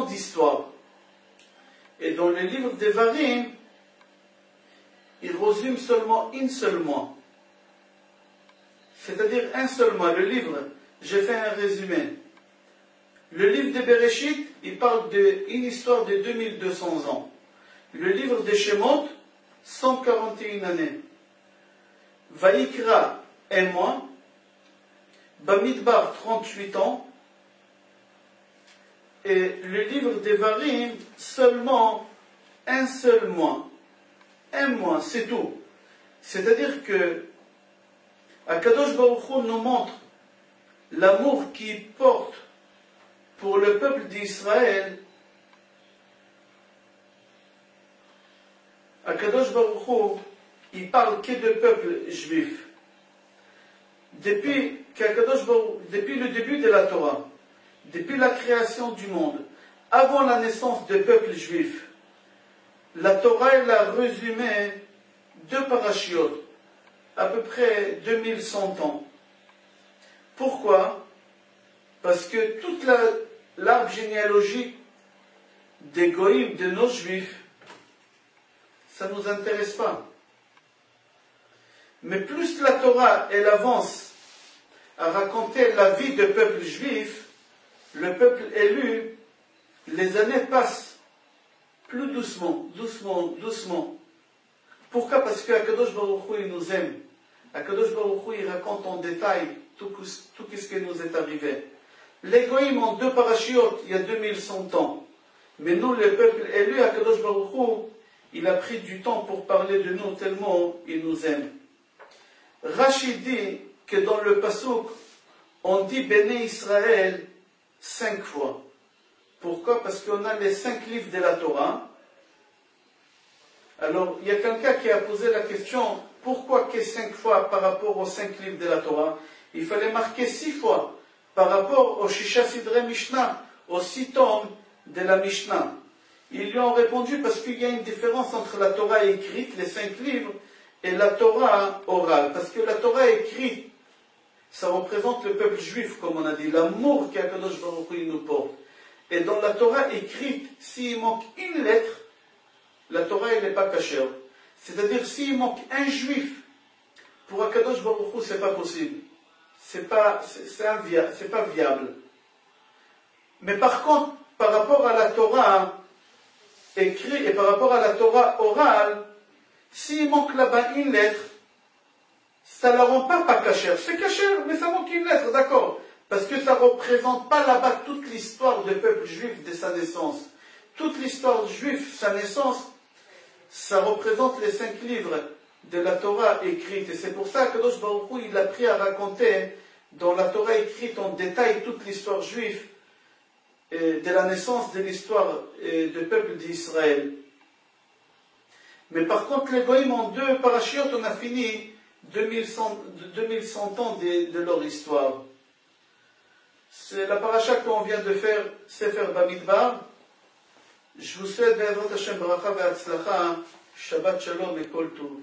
d'histoire. Et dans le livre d'Evarim, il résume seulement un seul mois. C'est-à-dire un seul mois. Le livre, j'ai fait un résumé. Le livre de Bereshit, il parle d'une histoire de 2200 ans. Le livre de Shemot, 141 années. Vaïkra, un mois. Bamidbar, 38 ans. Et le livre d'Evarim, seulement un seul mois. Un mois, c'est tout. C'est-à-dire que Akadosh Baruch Hu nous montre l'amour qu'il porte pour le peuple d'Israël. Akadosh Baruch Hu, il parle que de peuple juif. Depuis le début de la Torah, depuis la création du monde, avant la naissance des peuples juifs, la Torah elle a résumé 2 parachiotes. à peu près 2100 ans. Pourquoi? Parce que toute l'arbre généalogique des goïms, de nos juifs, ça ne nous intéresse pas. Mais plus la Torah, elle avance à raconter la vie du peuple juif, le peuple élu, les années passent plus doucement, doucement, doucement. Pourquoi? Parce que Akadosh Baruch Hu, il nous aime. Akadosh Baruch Hu, il raconte en détail tout ce qui nous est arrivé. Les goïms ont 2 parachiotes il y a 2100 ans. Mais nous, le peuple élu, Akadosh Baruch Hu, il a pris du temps pour parler de nous tellement il nous aime. Rashi dit que dans le Pasuk, on dit Béné Israël 5 fois. Pourquoi? Parce qu'on a les 5 livres de la Torah. Alors, il y a quelqu'un qui a posé la question, pourquoi que 5 fois par rapport aux 5 livres de la Torah? Il fallait marquer 6 fois par rapport au Shisha Sidre Mishnah, aux 6 tomes de la Mishnah. Ils lui ont répondu parce qu'il y a une différence entre la Torah écrite, les 5 livres, et la Torah orale. Parce que la Torah écrite, ça représente le peuple juif, comme on a dit, l'amour qu'Akadosh Baruch Hu nous porte. Et dans la Torah écrite, s'il manque une lettre, la Torah elle n'est pas cachère. C'est-à-dire, s'il manque un juif, pour Akadosh Baruch Hu, c'est pas possible. C'est pas viable. Mais par contre, par rapport à la Torah écrite et par rapport à la Torah orale, s'il manque là-bas une lettre, ça ne la rend pas cachère. C'est cachère, mais ça manque une lettre, d'accord. Parce que ça ne représente pas là-bas toute l'histoire du peuple juif de sa naissance. Toute l'histoire juive, sa naissance, ça représente les 5 livres de la Torah écrite. Et c'est pour ça que Kadosh Baruch Hu, il a pris à raconter dans la Torah écrite en détail toute l'histoire juive de la naissance de l'histoire du peuple d'Israël. Mais par contre, les goïms en 2 parachiotes, on a fini 2100 ans de leur histoire. C'est la paracha qu'on vient de faire, Sefer Bamidbar. Je vous souhaite, Be'ezrat Hashem, Baracha ve'Hatzlacha, Shabbat Shalom et Kol Tov.